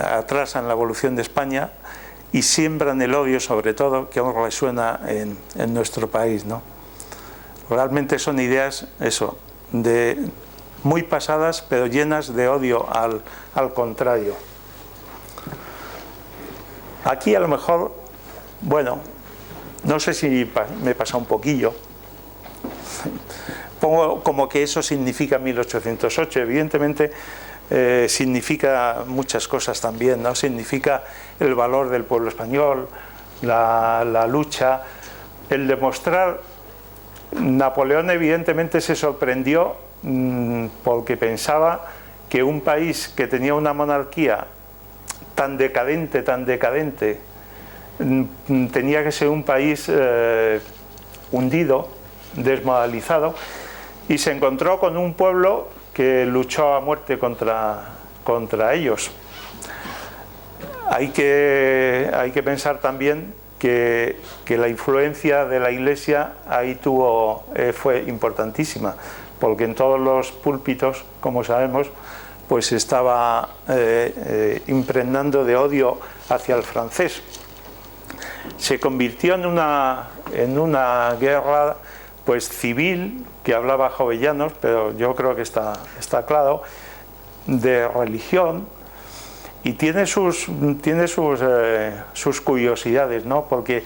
atrasan la evolución de España y siembran el odio, sobre todo, que aún resuena en nuestro país, ¿no? Realmente son ideas, muy pasadas, pero llenas de odio al contrario. Aquí a lo mejor, bueno, no sé si me pasa un poquillo. Pongo como que eso significa 1808, evidentemente significa muchas cosas también, ¿no? Significa el valor del pueblo español, la lucha, el demostrar. Napoleón evidentemente se sorprendió porque pensaba que un país que tenía una monarquía tan decadente, tenía que ser un país hundido, desmoralizado, y se encontró con un pueblo que luchó a muerte contra ellos. Hay que pensar también que la influencia de la Iglesia ahí fue importantísima, porque en todos los púlpitos, como sabemos, pues estaba impregnando de odio hacia el francés. Se convirtió en una guerra pues civil, que hablaba Jovellanos, pero yo creo que está claro, de religión, y tiene sus curiosidades, ¿no? Porque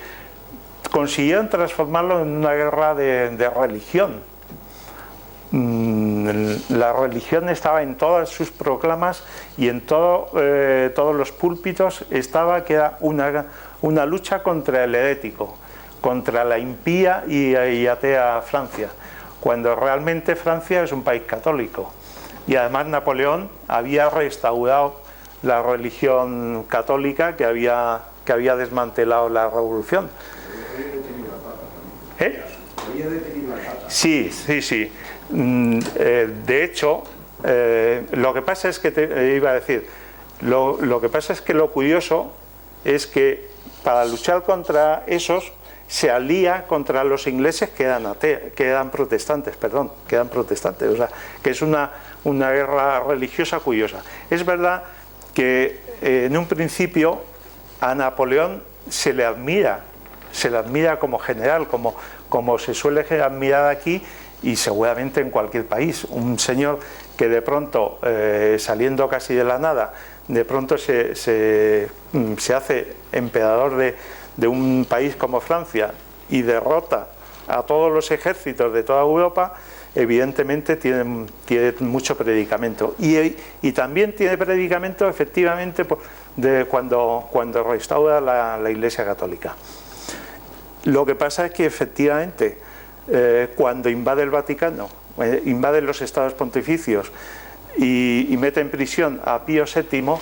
consiguieron transformarlo en una guerra de religión. La religión estaba en todas sus proclamas y en todos los púlpitos estaba que era una lucha contra el herético, contra la impía y atea Francia, cuando realmente Francia es un país católico. Y además Napoleón había restaurado la religión católica que había desmantelado la revolución. ¿Eh? Sí. De hecho, lo que pasa es que lo que pasa es que lo curioso es que para luchar contra esos se alía contra los ingleses que eran protestantes, o sea, que es una guerra religiosa curiosa. Es verdad que en un principio a Napoleón se le admira como general, como se suele admirar aquí y seguramente en cualquier país. Un señor que de pronto, saliendo casi de la nada, de pronto se hace emperador de un país como Francia y derrota a todos los ejércitos de toda Europa, evidentemente tiene mucho predicamento. Y también tiene predicamento, efectivamente, cuando restaura la Iglesia Católica. Lo que pasa es que, efectivamente, cuando invade el Vaticano, invade los estados pontificios y mete en prisión a Pío VII,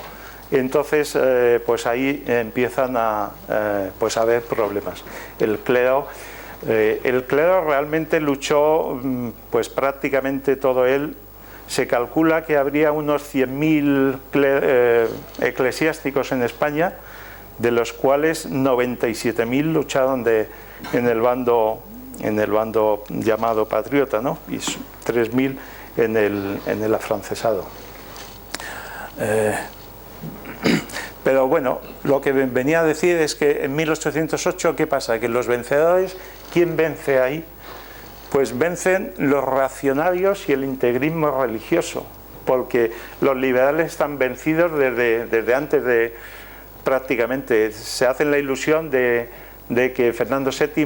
entonces pues ahí empiezan a haber problemas. El clero realmente luchó, pues prácticamente todo él. Se calcula que habría unos 100.000 eclesiásticos en España, de los cuales 97.000 lucharon en el bando llamado patriota, ¿no? Y 3.000 en el afrancesado. Pero bueno, lo que venía a decir es que en 1808, ¿qué pasa? Que los vencedores, ¿quién vence ahí? Pues vencen los reaccionarios y el integrismo religioso, porque los liberales están vencidos desde antes de... Prácticamente se hacen la ilusión de que Fernando VII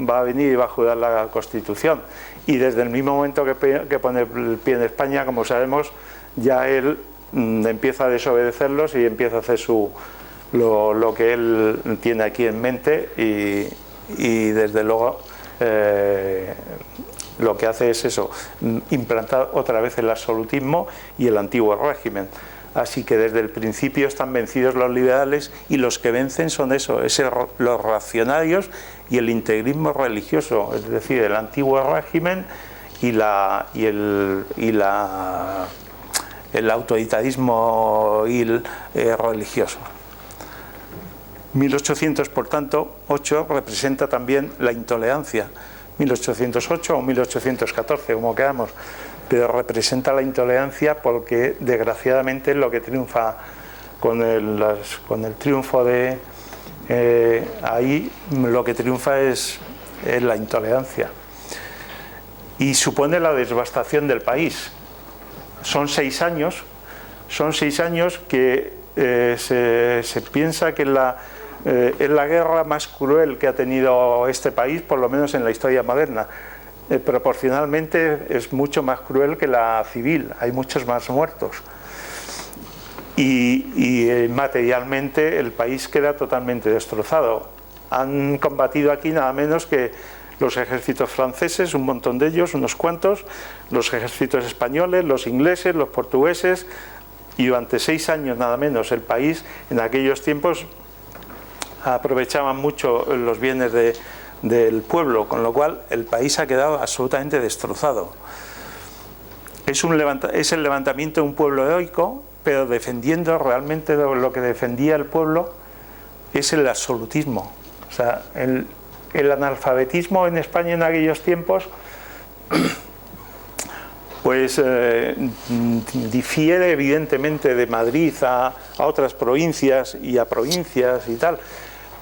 va a venir y va a jurar la Constitución, y desde el mismo momento que pone el pie en España, como sabemos, ya él empieza a desobedecerlos y empieza a hacer lo que él tiene aquí en mente, y desde luego lo que hace es eso, implantar otra vez el absolutismo y el antiguo régimen. Así que desde el principio están vencidos los liberales, y los que vencen son eso, los reaccionarios y el integrismo religioso, es decir, el antiguo régimen y el autoritarismo religioso. 1800, por tanto, 8 representa también la intolerancia. 1808 o 1814, como queramos, pero representa la intolerancia, porque desgraciadamente lo que triunfa con el triunfo de ahí, lo que triunfa es la intolerancia, y supone la devastación del país. Son 6 años que se piensa que es la guerra más cruel que ha tenido este país, por lo menos en la historia moderna. Proporcionalmente es mucho más cruel que la civil, hay muchos más muertos, y materialmente el país queda totalmente destrozado. Han combatido aquí nada menos que los ejércitos franceses, un montón de ellos, unos cuantos, los ejércitos españoles, los ingleses, los portugueses, y durante 6 años nada menos el país, en aquellos tiempos, aprovechaban mucho los bienes del pueblo, con lo cual el país ha quedado absolutamente destrozado. Es el levantamiento de un pueblo heroico, pero defendiendo realmente lo que defendía el pueblo es el absolutismo. O sea, el analfabetismo en España en aquellos tiempos pues difiere evidentemente de Madrid a otras provincias y a provincias y tal,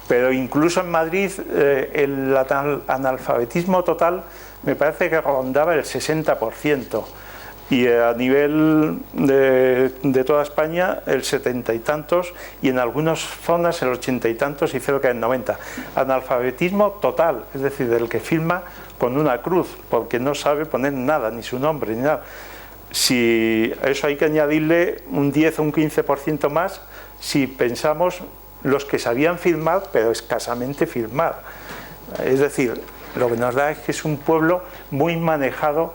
pero incluso en Madrid el analfabetismo total me parece que rondaba el 60%. Y a nivel de toda España el 70 y tantos, y en algunas zonas el 80 y tantos y cerca del 90. Analfabetismo total, es decir, del que firma con una cruz, porque no sabe poner nada, ni su nombre, ni nada. Si a eso hay que añadirle un 10 o un 15% más, si pensamos los que sabían firmar, pero escasamente firmar. Es decir, lo que nos da es que es un pueblo muy manejado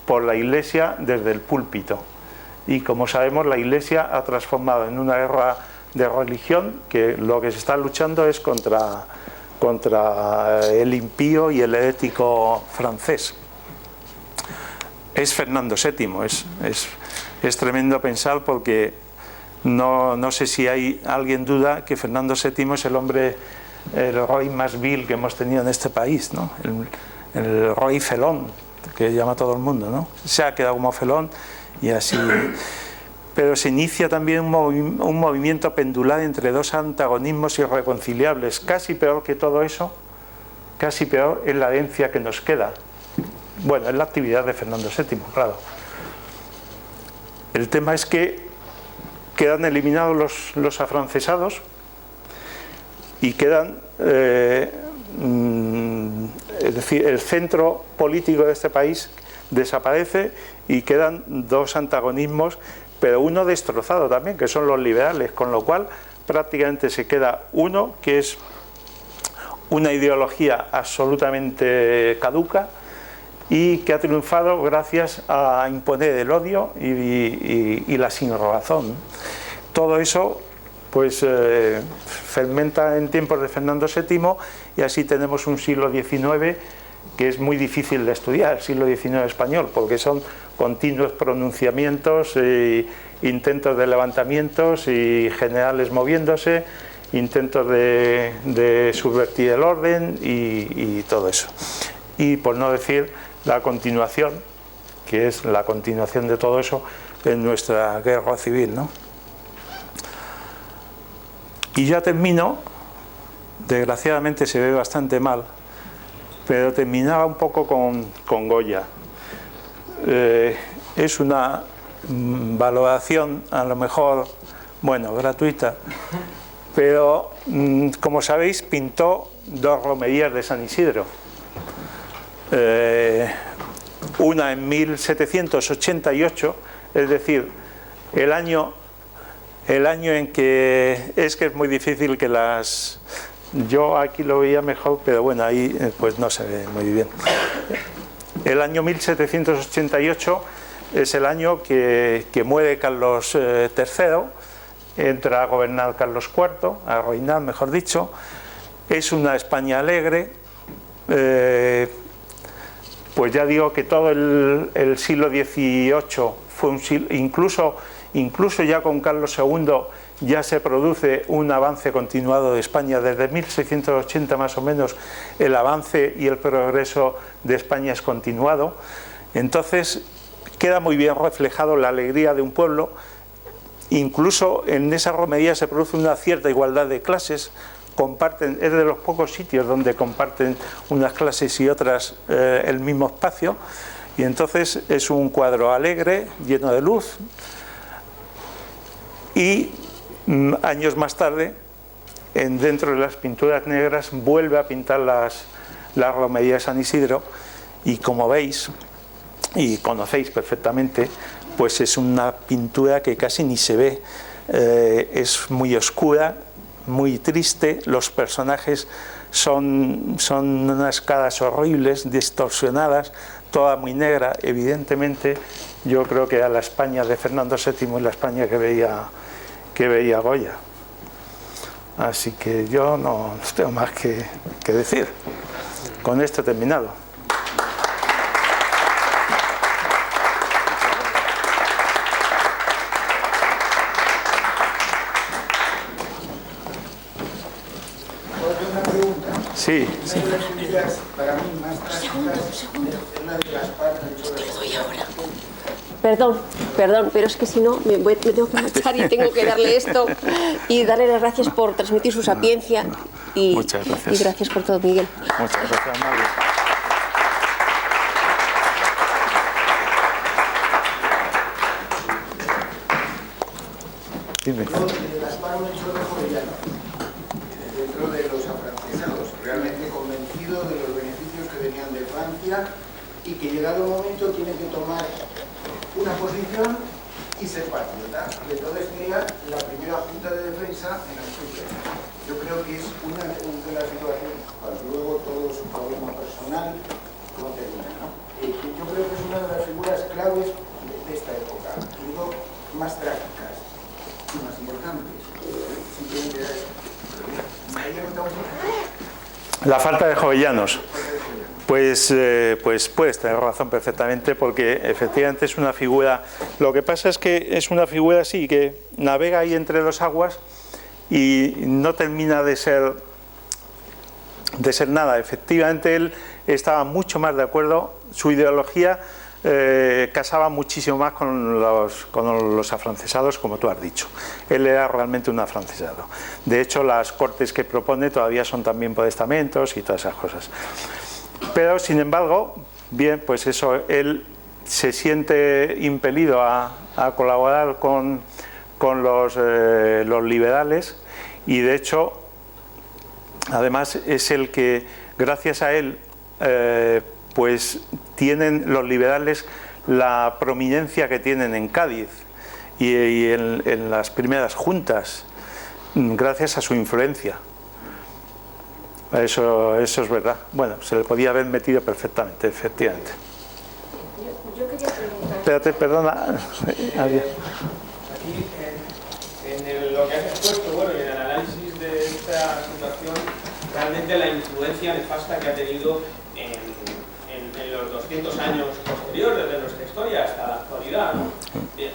por la Iglesia desde el púlpito, y como sabemos la Iglesia ha transformado en una guerra de religión que lo que se está luchando es contra el impío y el herético francés. Es Fernando VII, es tremendo pensar, porque no sé si hay alguien duda que Fernando VII es el rey más vil que hemos tenido en este país, ¿no? El rey felón, que llama a todo el mundo, ¿no? Se ha quedado como felón y así. Pero se inicia también un movimiento pendular entre dos antagonismos irreconciliables. Casi peor que todo eso, casi peor es la herencia que nos queda. Bueno, es la actividad de Fernando VII, claro. El tema es que quedan eliminados los afrancesados y quedan... es decir, el centro político de este país desaparece y quedan dos antagonismos, pero uno destrozado también, que son los liberales, con lo cual prácticamente se queda uno que es una ideología absolutamente caduca y que ha triunfado gracias a imponer el odio y la sinrazón. Todo eso pues fermenta en tiempos de Fernando VII, y así tenemos un siglo XIX que es muy difícil de estudiar, el siglo XIX español, porque son continuos pronunciamientos, intentos de levantamientos y generales moviéndose, intentos de subvertir el orden y todo eso. Y por no decir la continuación, que es la continuación de todo eso en nuestra guerra civil, ¿no? Y ya termino, desgraciadamente se ve bastante mal, pero terminaba un poco con Goya. Es una valoración a lo mejor, bueno, gratuita, pero como sabéis pintó dos romerías de San Isidro. Una en 1788, es decir, el año en que es muy difícil que las... Yo aquí lo veía mejor, pero bueno, ahí pues no se ve muy bien. El año 1788 es el año que muere Carlos III, entra a gobernar Carlos IV, a reinar mejor dicho. Es una España alegre. Pues ya digo que todo el siglo XVIII fue un siglo, incluso ya con Carlos II ya se produce un avance continuado de España. Desde 1680 más o menos el avance y el progreso de España es continuado. Entonces queda muy bien reflejado la alegría de un pueblo. Incluso en esa romería se produce una cierta igualdad de clases. Comparten, es de los pocos sitios donde comparten unas clases y otras el mismo espacio, y entonces es un cuadro alegre, lleno de luz. Y años más tarde, dentro de las pinturas negras, vuelve a pintar las romerías de San Isidro, y como veis y conocéis perfectamente, pues es una pintura que casi ni se ve, es muy oscura, muy triste. Los personajes son unas caras horribles, distorsionadas, toda muy negra. Evidentemente yo creo que a la España de Fernando VII es la España que veía Goya. Así que yo no tengo más que decir. Con esto he terminado. Una pregunta. Sí, Una de las figuras para mí más trágicas es la de Gaspar Melchor de Jovellanos. Perdón, pero es que si no me tengo que marchar y tengo que darle esto y darle las gracias por transmitir su sapiencia y, Muchas gracias. y gracias por todo, Miguel. Muchas gracias, Mario. Dime. Yo, de Gaspar Melchor de Jovellanos, dentro de los afrancesados, realmente convencido de los beneficios que venían de Francia y que llegado el momento tiene que tomar una posición y ser patriota. Y entonces crea la primera Junta de Defensa en Asturias. Yo creo que es una de las situaciones, cuando luego todo su problema personal, cómo termina, ¿no? Yo creo que es una de las figuras claves de esta época, digo, más trágicas y más importantes. Simplemente era eso. Ahí he notado mucho. La falta de jovellanos. Pues puedes tener razón perfectamente, porque efectivamente es una figura. Lo que pasa es que es una figura así que navega ahí entre dos aguas y no termina de ser nada. Efectivamente él estaba mucho más de acuerdo, su ideología casaba muchísimo más con los afrancesados, como tú has dicho. Él era realmente un afrancesado. De hecho, las cortes que propone todavía son también por estamentos y todas esas cosas. Pero, sin embargo, bien, pues eso, él se siente impelido a colaborar con los liberales, y de hecho, además es el que, gracias a él, pues tienen los liberales la prominencia que tienen en Cádiz y en las primeras juntas, gracias a su influencia. Eso es verdad. Bueno, se le podía haber metido perfectamente, efectivamente. Yo quería preguntar... Espérate, perdona. Aquí, en lo que has expuesto, bueno, y en el análisis de esta situación, realmente la influencia nefasta que ha tenido en los 200 años posteriores de nuestra historia hasta la actualidad, ¿no?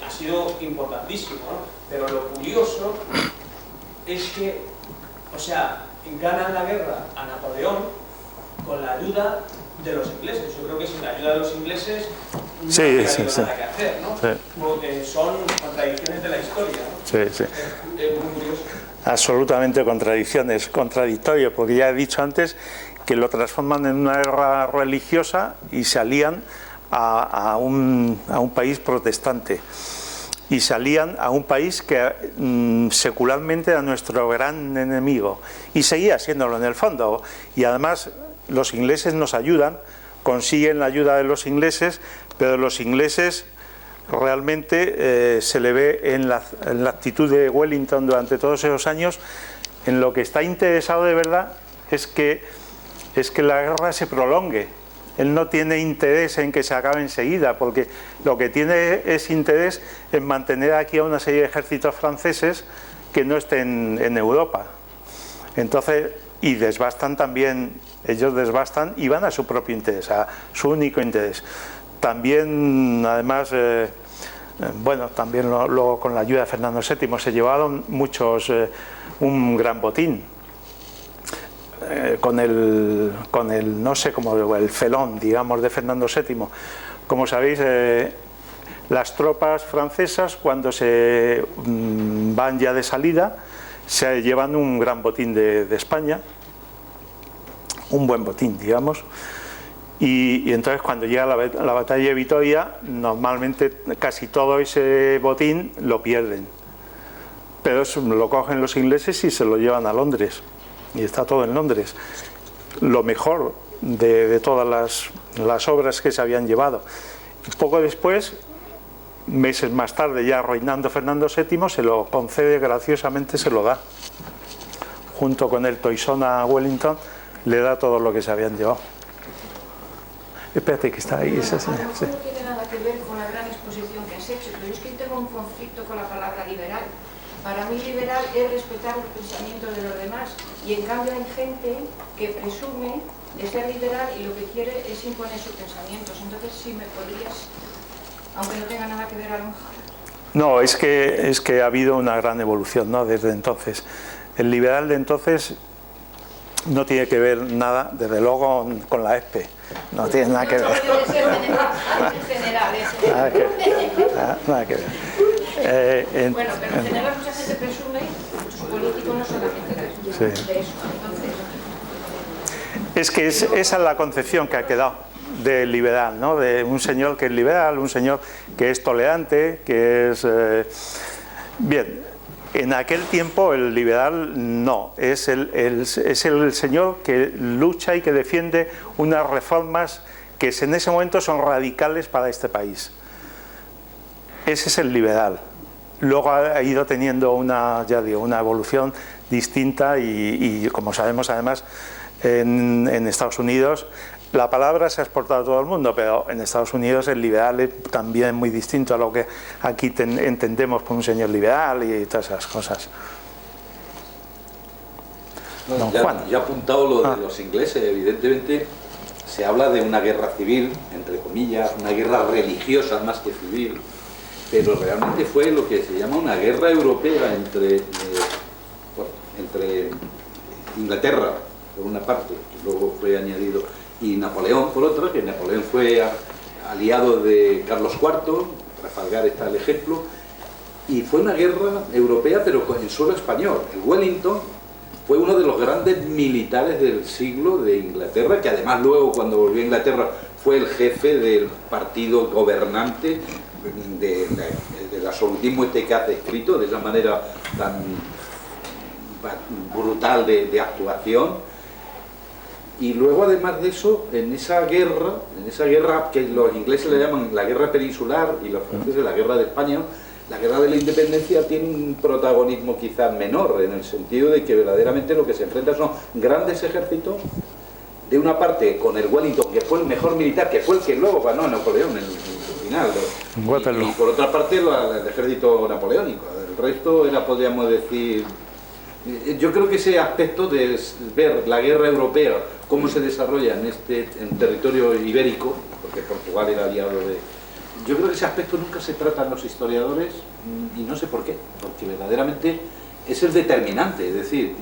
Ha sido importantísimo, ¿no? Pero lo curioso es que, o sea, ganan la guerra a Napoleón con la ayuda de los ingleses. Yo creo que sin la ayuda de los ingleses no habría nada que hacer, ¿no? Sí. Porque son contradicciones de la historia, ¿no? Sí, sí. Es muy curioso. Absolutamente contradictorio, porque ya he dicho antes que lo transforman en una guerra religiosa y se alían a un país protestante. Y se alían a un país que secularmente era nuestro gran enemigo, y seguía siéndolo en el fondo. Y además los ingleses nos ayudan, consiguen la ayuda de los ingleses, pero los ingleses realmente se le ve en la actitud de Wellington durante todos esos años. En lo que está interesado de verdad es que la guerra se prolongue. Él no tiene interés en que se acabe enseguida, porque lo que tiene es interés en mantener aquí a una serie de ejércitos franceses que no estén en Europa. Entonces, y desbastan también, ellos desbastan y van a su propio interés, a su único interés. También, además, bueno, también luego con la ayuda de Fernando VII se llevaron muchos, un gran botín. Con el no sé cómo, el felón, digamos, de Fernando VII. Como sabéis, las tropas francesas, cuando se van ya de salida, se llevan un gran botín de España, un buen botín, digamos, y entonces cuando llega la batalla de Vitoria, normalmente casi todo ese botín lo pierden, pero lo cogen los ingleses y se lo llevan a Londres. Y está todo en Londres, lo mejor de todas las obras que se habían llevado. Poco después, meses más tarde, ya reinando Fernando VII, se lo concede graciosamente, se lo da, junto con el Toisón a Wellington, le da todo lo que se habían llevado. Espérate, que está ahí esa señal. No tiene nada que ver con la gran exposición que has hecho, pero yo es que tengo un conflicto con la palabra liberal. Para mí liberal es respetar el pensamiento de los demás, y en cambio hay gente que presume de ser liberal y lo que quiere es imponer sus pensamientos. Entonces, si me podrías, aunque no tenga nada que ver a lo mejor. No, es que ha habido una gran evolución, ¿no?, desde entonces. El liberal de entonces, no tiene que ver nada, desde luego, con la ESPE. No tiene nada que ver. Puede ser general, Nada que ver. Bueno, pero en general mucha gente presume, muchos políticos no solamente de eso. Entonces, es que esa es la concepción que ha quedado del liberal, ¿no? De un señor que es liberal, un señor que es tolerante, que es... Bien, en aquel tiempo el liberal no, es el señor que lucha y que defiende unas reformas que en ese momento son radicales para este país. Ese es el liberal. Luego ha ido teniendo una evolución distinta y como sabemos además en Estados Unidos la palabra se ha exportado a todo el mundo, pero en Estados Unidos el liberal es también muy distinto a lo que aquí entendemos por un señor liberal y todas esas cosas. No, ya he apuntado lo de los ingleses. Evidentemente se habla de una guerra civil, entre comillas, una guerra religiosa más que civil, pero realmente fue lo que se llama una guerra europea entre Inglaterra por una parte, que luego fue añadido, y Napoleón por otra, que Napoleón fue aliado de Carlos IV, Trafalgar está el ejemplo, y fue una guerra europea pero en suelo español. El Wellington fue uno de los grandes militares del siglo de Inglaterra, que además luego cuando volvió a Inglaterra fue el jefe del partido gobernante del absolutismo este que hace escrito, de esa manera tan brutal de actuación. Y luego además de eso, en esa guerra que los ingleses le llaman la guerra peninsular y los franceses la guerra de España, la guerra de la independencia tiene un protagonismo quizás menor, en el sentido de que verdaderamente lo que se enfrenta son grandes ejércitos, de una parte con el Wellington, que fue el mejor militar, que fue el que luego ganó Napoleón en el final, y por otra parte el ejército napoleónico. El resto era, podríamos decir... Yo creo que ese aspecto de ver la guerra europea, cómo se desarrolla en territorio ibérico, porque Portugal era aliado de... Yo creo que ese aspecto nunca se trata en los historiadores, y no sé por qué, porque verdaderamente es el determinante, es decir...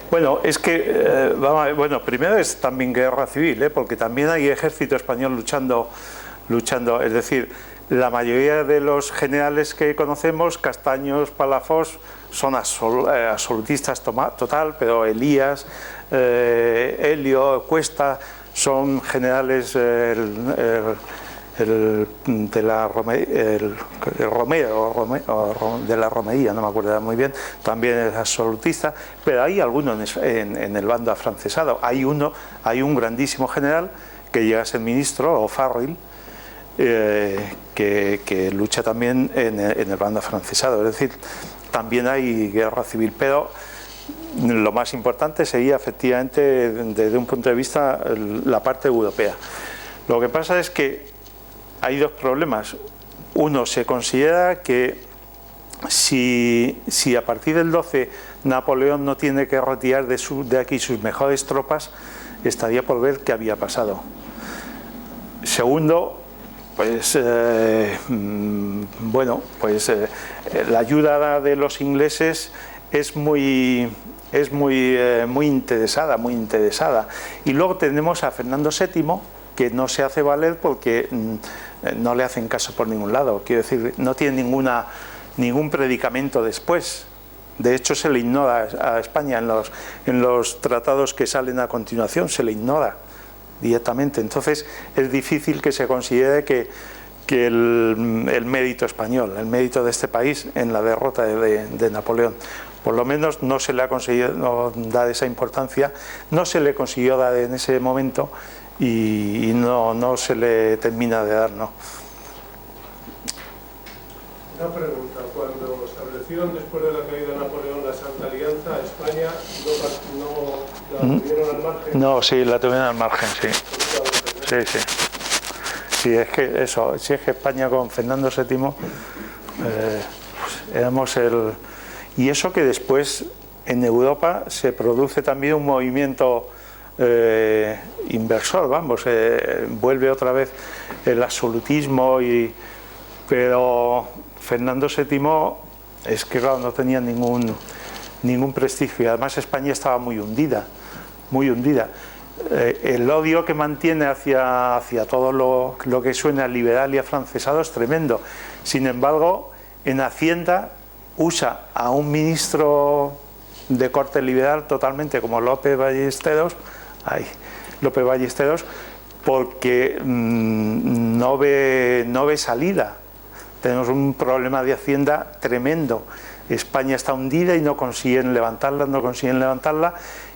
Bueno, es que, bueno, primero es también guerra civil, porque también hay ejército español luchando, es decir, la mayoría de los generales que conocemos, Castaños, Palafox, son absolutistas total, pero Elías, Helio, Cuesta, son generales de la Romería, no me acuerdo muy bien, también es absolutista, pero hay algunos en el bando afrancesado. Hay un grandísimo general que llega a ser ministro, O'Farrill, que lucha también en el bando afrancesado, es decir, también hay guerra civil, pero lo más importante sería efectivamente desde un punto de vista la parte europea. Lo que pasa es que hay dos problemas. Uno, se considera que si a partir del 12 Napoleón no tiene que retirar de aquí sus mejores tropas, estaría por ver qué había pasado. Segundo, pues bueno, pues la ayuda de los ingleses es muy interesada, y luego tenemos a Fernando VII, que no se hace valer porque no le hacen caso por ningún lado, quiero decir, no tiene ningún predicamento después. De hecho se le ignora a España en los tratados que salen a continuación, se le ignora directamente. Entonces es difícil que se considere que el mérito español, el mérito de este país en la derrota de Napoleón, por lo menos no se le ha conseguido dar esa importancia, no se le consiguió dar en ese momento y no se le termina de dar, ¿no? Una pregunta, cuando establecieron después de la caída de Napoleón la Santa Alianza, España no la tuvieron al margen. No, sí, la tuvieron al margen, sí. Sí. Sí, es que eso, si es que España con Fernando VII pues éramos el... Y eso que después en Europa se produce también un movimiento inversor, vamos, vuelve otra vez el absolutismo, pero Fernando VII es que claro, no tenía ningún prestigio. Y además España estaba muy hundida, muy hundida. El odio que mantiene hacia todo lo que suena liberal y afrancesado es tremendo. Sin embargo, en Hacienda usa a un ministro de corte liberal totalmente como López Ballesteros, porque no ve salida. Tenemos un problema de Hacienda tremendo. España está hundida y no consiguen levantarla,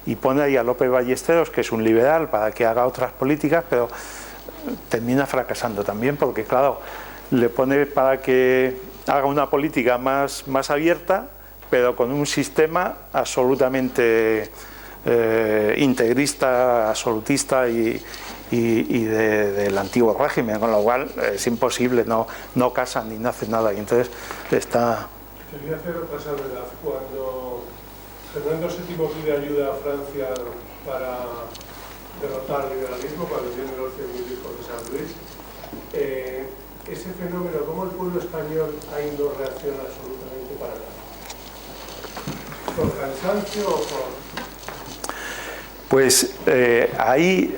y pone ahí a López Ballesteros, que es un liberal, para que haga otras políticas, pero termina fracasando también, porque claro, le pone para que haga una política más abierta, pero con un sistema absolutamente integrista, absolutista y del antiguo régimen, con lo cual es imposible, no casan ni no hacen nada, y entonces está... Quería hacer otra salvedad. Cuando Fernando VII pide ayuda a Francia para derrotar el liberalismo, cuando vienen los 100.000 hijos de San Luis, ese fenómeno, ¿cómo el pueblo español ahí no reacciona absolutamente para nada? ¿Por cansancio o por...? Pues ahí,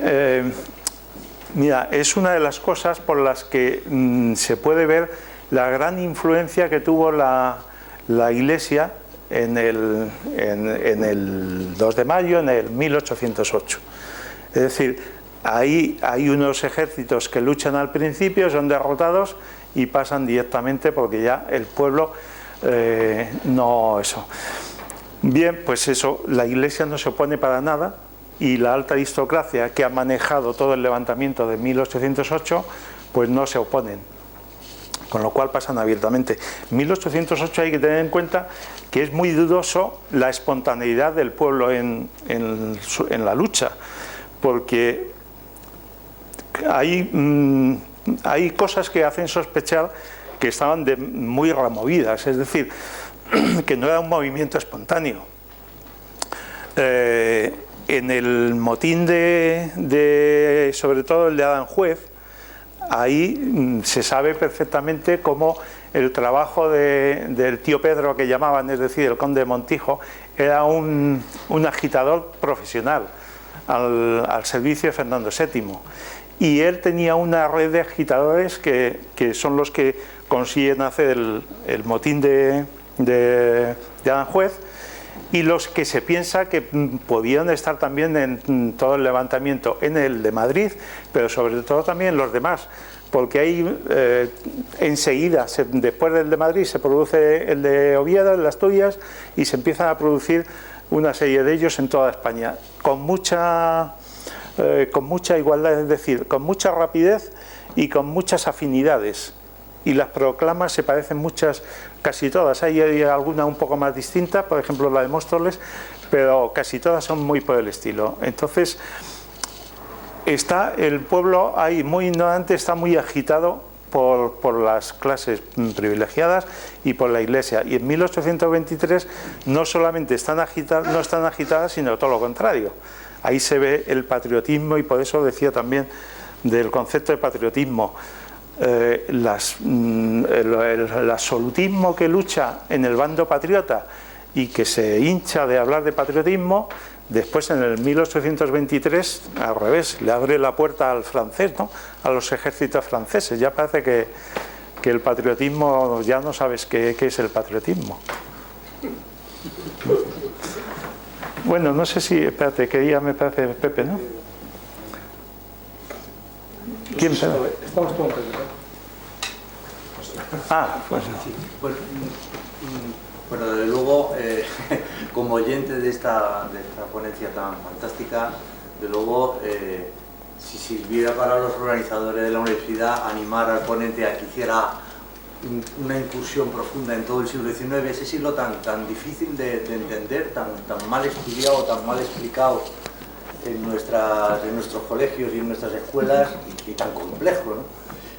mira, es una de las cosas por las que se puede ver la gran influencia que tuvo la Iglesia en el 2 de mayo, en el 1808. Es decir, ahí hay unos ejércitos que luchan al principio, son derrotados y pasan directamente porque ya el pueblo no eso. Bien, pues eso, la Iglesia no se opone para nada, y la alta aristocracia que ha manejado todo el levantamiento de 1808, pues no se oponen, con lo cual pasan abiertamente. 1808 hay que tener en cuenta que es muy dudoso la espontaneidad del pueblo en la lucha, porque hay cosas que hacen sospechar que estaban muy removidas, es decir, que no era un movimiento espontáneo. En el motín sobre todo el de Aranjuez, ahí se sabe perfectamente cómo el trabajo del tío Pedro, que llamaban, es decir, el conde de Montijo, era un agitador profesional al servicio de Fernando VII. Y él tenía una red de agitadores que son los que consiguen hacer el motín de Aranjuez, y los que se piensa que podían estar también en todo el levantamiento, en el de Madrid, pero sobre todo también los demás, porque ahí enseguida, después del de Madrid, se produce el de Oviedo, en las Asturias, y se empiezan a producir una serie de ellos en toda España, con mucha igualdad, es decir, con mucha rapidez y con muchas afinidades. Y las proclamas se parecen muchas, casi todas. Hay alguna un poco más distinta, por ejemplo la de Móstoles, pero casi todas son muy por el estilo. Entonces, está el pueblo ahí muy ignorante, está muy agitado por las clases privilegiadas y por la Iglesia. Y en 1823 no solamente no están agitadas, sino todo lo contrario. Ahí se ve el patriotismo, y por eso decía también del concepto de patriotismo. El absolutismo que lucha en el bando patriota y que se hincha de hablar de patriotismo, después en el 1823 al revés, le abre la puerta al francés, ¿no?, a los ejércitos franceses. Ya parece que el patriotismo, ya no sabes qué es el patriotismo. Bueno, no sé si, espérate, que ya me parece Pepe, ¿no? ¿Quién será? Estamos todos en Pues bueno, desde luego, como oyente de esta ponencia tan fantástica, de luego, si sirviera para los organizadores de la universidad animar al ponente a que hiciera una incursión profunda en todo el siglo XIX, ese siglo tan difícil de entender, tan mal estudiado, tan mal explicado en nuestros colegios y en nuestras escuelas, y tan complejo, ¿no?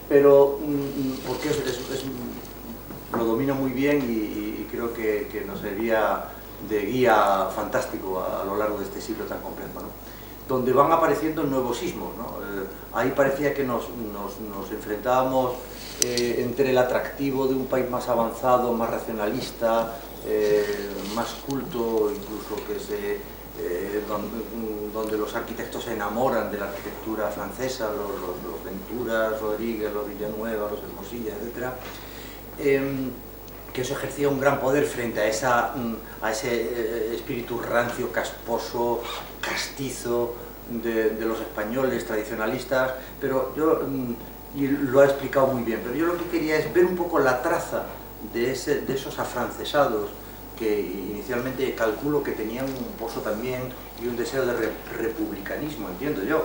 Pero porque lo domino muy bien y creo que nos sería de guía fantástico a lo largo de este siglo tan complejo, ¿no? Donde van apareciendo nuevos sismos, ¿no? Ahí parecía que nos enfrentábamos entre el atractivo de un país más avanzado, más racionalista, más culto, incluso que donde los arquitectos se enamoran de la arquitectura francesa, los Ventura, Rodríguez, los Villanueva, los Hermosilla, etc., que eso ejercía un gran poder frente a ese espíritu rancio, casposo, castizo de los españoles tradicionalistas, pero y lo ha explicado muy bien, pero yo lo que quería es ver un poco la traza de esos afrancesados que inicialmente calculo que tenían un pozo también y un deseo de republicanismo, entiendo yo,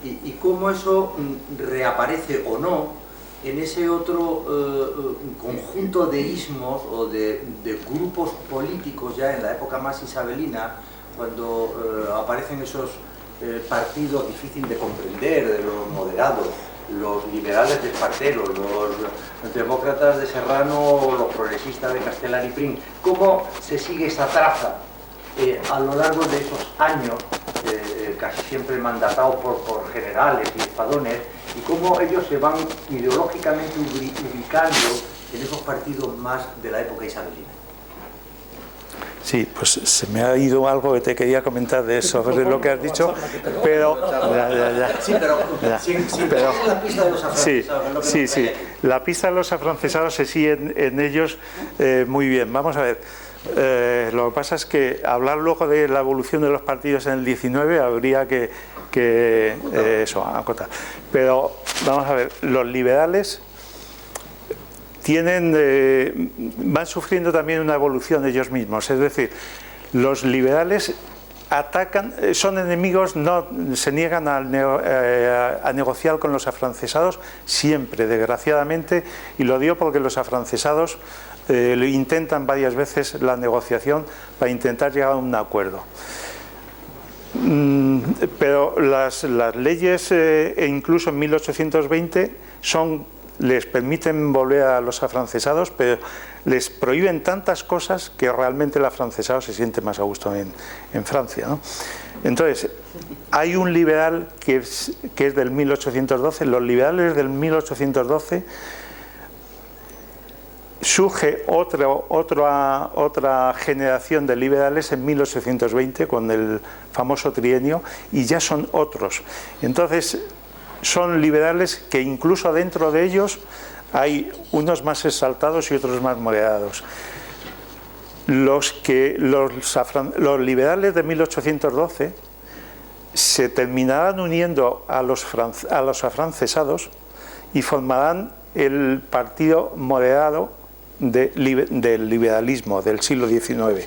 y cómo eso reaparece o no en ese otro conjunto de ismos o de grupos políticos ya en la época más isabelina, cuando aparecen esos partidos difíciles de comprender, de los moderados, los liberales de Espartero, los demócratas de Serrano, los progresistas de Castellar y Prim. ¿Cómo se sigue esa traza a lo largo de esos años, casi siempre mandatados por generales y espadones, y cómo ellos se van ideológicamente ubicando en esos partidos más de la época isabelina? Sí, pues se me ha ido algo que te quería comentar de eso, sobre lo que has dicho, pero... Sí, pero sin la pista de los afrancesados. Sí, la pista de los afrancesados se sigue en ellos muy bien. Vamos a ver, lo que pasa es que hablar luego de la evolución de los partidos en el 19 habría que eso, acotar. Pero vamos a ver, los liberales van sufriendo también una evolución ellos mismos, es decir, los liberales atacan, son enemigos, no se niegan a negociar con los afrancesados siempre, desgraciadamente, y lo digo porque los afrancesados intentan varias veces la negociación para intentar llegar a un acuerdo. Pero las leyes, incluso en 1820, les permiten volver a los afrancesados, pero les prohíben tantas cosas que realmente el afrancesado se siente más a gusto en Francia, ¿no? Entonces, hay un liberal que es del 1812, los liberales del 1812, surge otra generación de liberales en 1820 con el famoso trienio, y ya son otros. Entonces, son liberales que incluso dentro de ellos hay unos más exaltados y otros más moderados. Los liberales de 1812 se terminarán uniendo a los afrancesados y formarán el partido moderado del liberalismo del siglo XIX.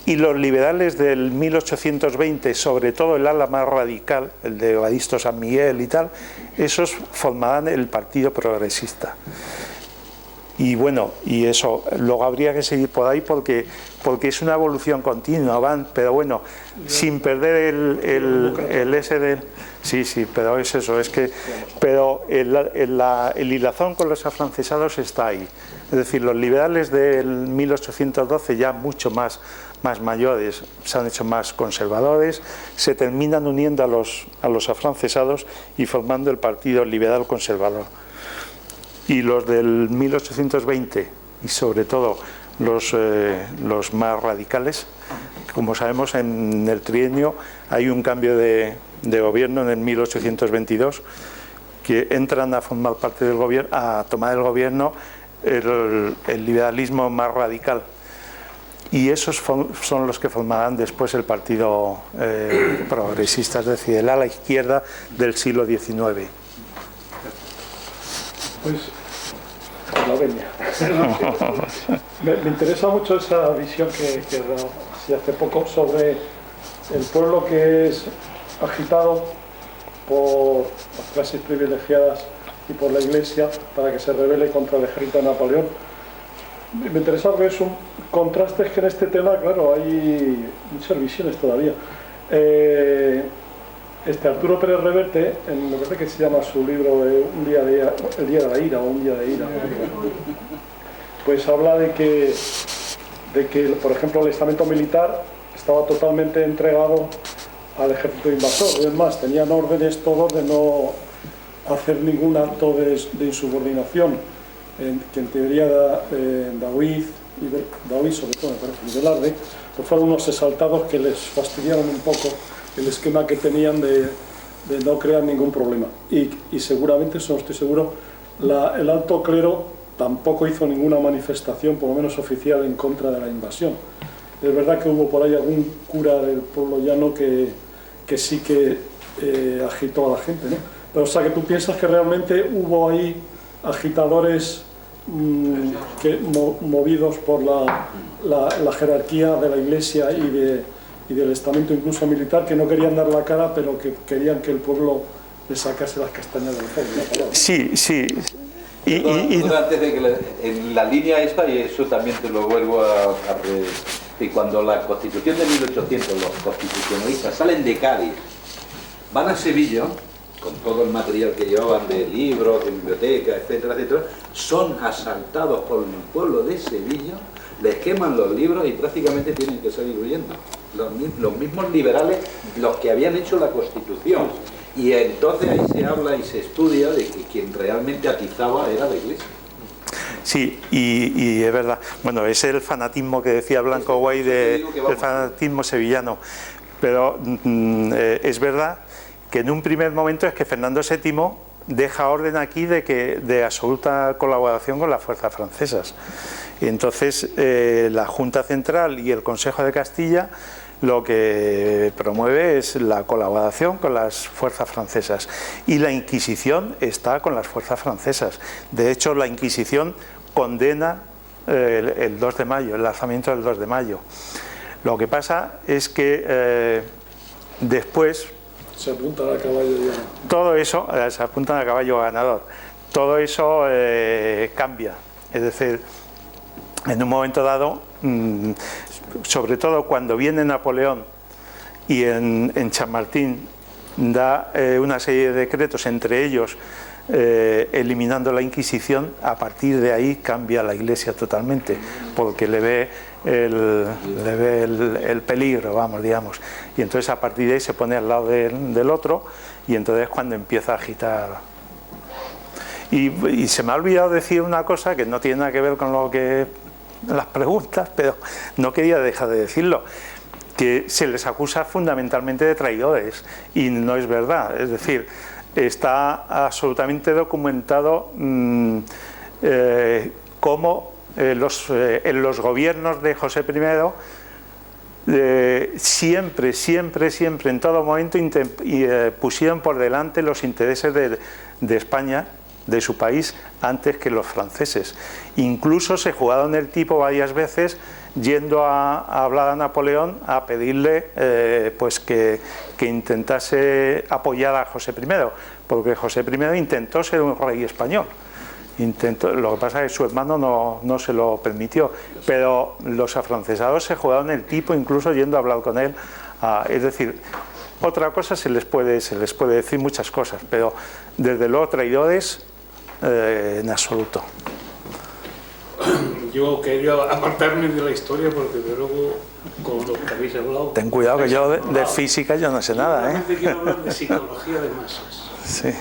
Y los liberales del 1820, sobre todo el ala más radical, el de Evaristo San Miguel y tal, esos formarán el Partido Progresista. Y bueno, y eso, luego habría que seguir por ahí porque es una evolución continua, pero bueno, sin perder el ese del... Sí, pero es eso, pero el hilazón con los afrancesados está ahí. Es decir, los liberales del 1812 ya mucho más mayores, se han hecho más conservadores, se terminan uniendo a los afrancesados y formando el Partido Liberal Conservador. Y los del 1820, y sobre todo los más radicales, como sabemos, en el trienio hay un cambio de gobierno en el 1822, que entran a formar parte del gobierno, a tomar el gobierno el liberalismo más radical. Y esos son los que formarán después el Partido Progresista, es decir, el ala izquierda del siglo XIX. Pues la venia. Me interesa mucho esa visión que dado hace poco sobre el pueblo que es agitado por las clases privilegiadas y por la Iglesia para que se rebele contra el ejército de Napoleón. Me interesa ver un contraste, que en este tema, claro, hay muchas visiones todavía. Arturo Pérez Reverte, en lo que se llama su libro El día de la ira, o Un día de ira, pues habla de que, por ejemplo, el estamento militar estaba totalmente entregado al ejército invasor. Es más, tenían órdenes todos de no hacer ningún acto de insubordinación, que en teoría David Daoí, sobre todo me parece, y Velarde, pues fueron unos exaltados que les fastidiaron un poco el esquema que tenían de no crear ningún problema. Y seguramente, eso estoy seguro, el alto clero tampoco hizo ninguna manifestación, por lo menos oficial, en contra de la invasión. Es verdad que hubo por ahí algún cura del pueblo llano que sí que agitó a la gente, ¿no? Pero, o sea, que tú piensas que realmente hubo ahí agitadores movidos por la jerarquía de la Iglesia y del estamento incluso militar, que no querían dar la cara, pero que querían que el pueblo le sacase las castañas del fuego. Sí, sí. Antes de que en la línea esta, y eso también te lo vuelvo y cuando la Constitución de 1800, los constitucionalistas salen de Cádiz, van a Sevilla, con todo el material que llevaban de libros, de biblioteca, etcétera, etcétera, son asaltados por el pueblo de Sevilla, les queman los libros y prácticamente tienen que salir huyendo. Los mismos liberales, los que habían hecho la Constitución. Y entonces ahí se habla y se estudia de que quien realmente atizaba era la Iglesia. Sí, y es verdad. Bueno, es el fanatismo que decía Blanco Guay, el fanatismo sevillano. Pero es verdad que en un primer momento es que Fernando VII deja orden aquí de absoluta colaboración con las fuerzas francesas. Y entonces la Junta Central y el Consejo de Castilla lo que promueve es la colaboración con las fuerzas francesas, y la Inquisición está con las fuerzas francesas. De hecho, la Inquisición condena el 2 de mayo, el lanzamiento del 2 de mayo. Lo que pasa es que después se apuntan a caballo ya. Todo eso, se apuntan a caballo ganador. Todo eso cambia. Es decir, en un momento dado, sobre todo cuando viene Napoleón y en Chamartín da una serie de decretos, entre ellos eliminando la Inquisición, a partir de ahí cambia la Iglesia totalmente, porque le ve el peligro, vamos, digamos, y entonces a partir de ahí se pone al lado del otro, y entonces es cuando empieza a agitar. Y se me ha olvidado decir una cosa que no tiene nada que ver con lo que las preguntas, pero no quería dejar de decirlo, que se les acusa fundamentalmente de traidores, y no es verdad. Es decir, está absolutamente documentado cómo en los gobiernos de José I siempre, en todo momento pusieron por delante los intereses de España, de su país, antes que los franceses. Incluso se jugaron el tipo varias veces yendo a hablar a Napoleón a pedirle pues que intentase apoyar a José I, porque José I intentó ser un rey español. Lo que pasa es que su hermano no se lo permitió, pero los afrancesados se jugaron el tipo incluso yendo a hablar con él. Es decir, otra cosa se les puede decir muchas cosas, pero desde luego traidores en absoluto. Yo quería apartarme de la historia porque de luego con lo que habéis hablado... Ten cuidado que yo de física yo no sé nada, ¿eh? Yo quiero hablar de psicología de masas. Sí.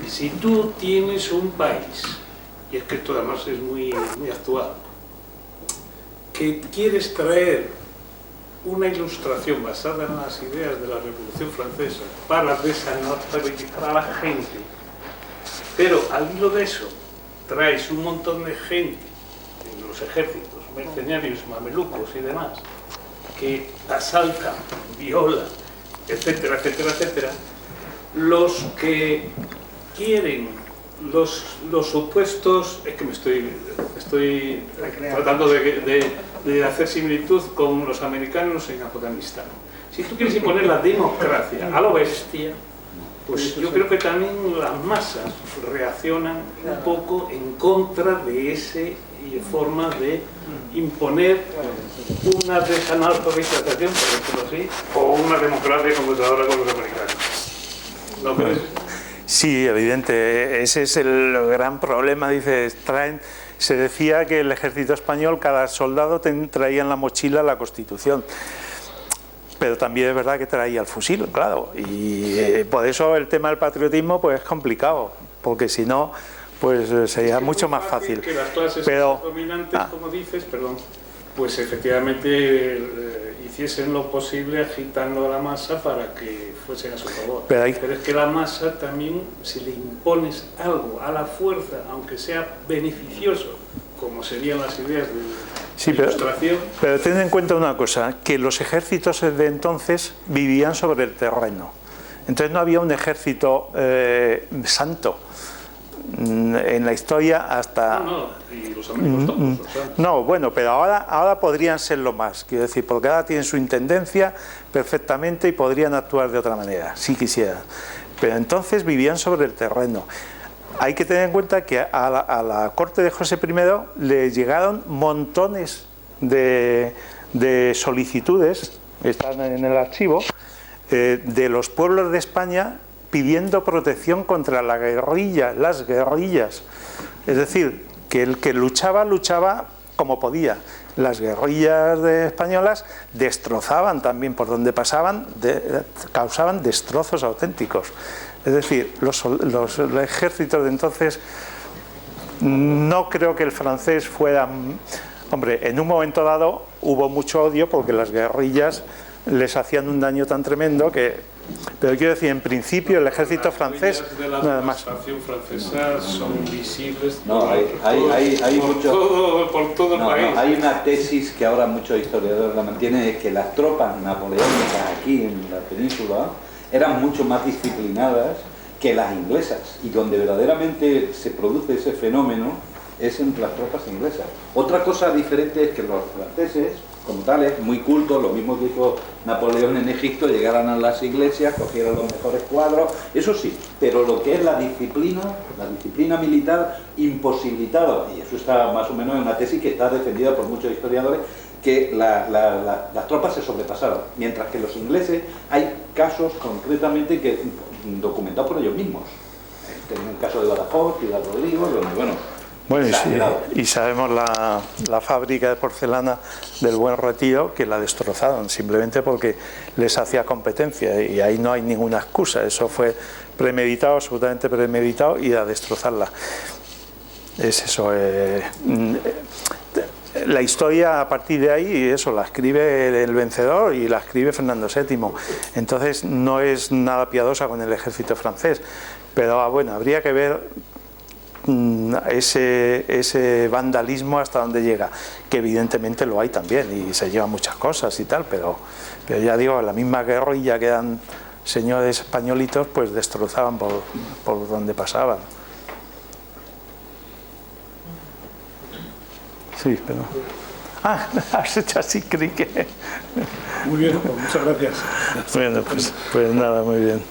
Si tú tienes un país, y es que esto además es muy actual, que quieres traer una ilustración basada en las ideas de la Revolución Francesa para desanalfabetizar a la gente, pero al hilo de eso traes un montón de gente en los ejércitos, mercenarios, mamelucos y demás, que asaltan, violan, etcétera, etcétera, etcétera, los que quieren los supuestos, es que me estoy tratando de hacer similitud con los americanos en Afganistán. Si tú quieres imponer la democracia a lo bestia, pues yo creo que también las masas reaccionan un poco en contra de esa forma de imponer una desanalfabetización, por decirlo así, o una democracia como es ahora con los americanos. ¿No crees? Sí, evidente. Ese es el gran problema. Se decía que el ejército español, cada soldado traía en la mochila la Constitución. Pero también es verdad que traía el fusil, claro. Y por eso el tema del patriotismo pues es complicado. Porque si no, pues sería mucho más fácil. Que las clases Pero, dominantes, como dices, pues efectivamente hiciesen lo posible agitando a la masa para que fuesen a su favor. Pero es que la masa también, si le impones algo a la fuerza, aunque sea beneficioso, como serían las ideas de ilustración... Pero ten en cuenta una cosa, que los ejércitos de entonces vivían sobre el terreno. Entonces no había un ejército santo en la historia hasta... y los amigos todos, No, bueno, pero ahora podrían serlo más, quiero decir, porque ahora tienen su intendencia perfectamente y podrían actuar de otra manera, si quisieran. Pero entonces vivían sobre el terreno. Hay que tener en cuenta que a la corte de José I le llegaron montones de solicitudes, están en el archivo, de los pueblos de España pidiendo protección contra la guerrilla, las guerrillas. Es decir, que el que luchaba como podía. Las guerrillas españolas destrozaban también por donde pasaban, causaban destrozos auténticos. Es decir, los ejércitos de entonces, no creo que el francés fuera... Hombre, en un momento dado hubo mucho odio porque las guerrillas les hacían un daño tan tremendo que... Pero quiero decir, en principio el ejército francés... de la administración francesa son visibles por todo el país. Hay una tesis que ahora muchos historiadores la mantienen, es que las tropas napoleónicas aquí en la península eran mucho más disciplinadas que las inglesas, y donde verdaderamente se produce ese fenómeno es entre las tropas inglesas. Otra cosa diferente es que los franceses, como tales, muy cultos, lo mismo que hizo Napoleón en Egipto, llegaran a las iglesias, cogieran los mejores cuadros, eso sí, pero lo que es la disciplina militar imposibilitaba, y eso está más o menos en una tesis que está defendida por muchos historiadores, que las tropas se sobrepasaron, mientras que los ingleses hay casos concretamente que documentados por ellos mismos. Tenemos el caso de Badajoz, Ciudad Rodrigo, donde, Bueno, y sabemos la fábrica de porcelana del Buen Retiro, que la destrozaron simplemente porque les hacía competencia, y ahí no hay ninguna excusa, eso fue premeditado, absolutamente premeditado, y a destrozarla. Es eso. La historia a partir de ahí, eso la escribe el vencedor y la escribe Fernando VII. Entonces no es nada piadosa con el ejército francés, pero bueno, habría que ver ese vandalismo hasta dónde llega, que evidentemente lo hay también y se llevan muchas cosas y tal, pero ya digo, la misma guerrilla que eran señores españolitos, pues destrozaban por donde pasaban. Sí, pero... has hecho así, creí que... Muy bien, pues muchas gracias. Bueno, pues nada, muy bien.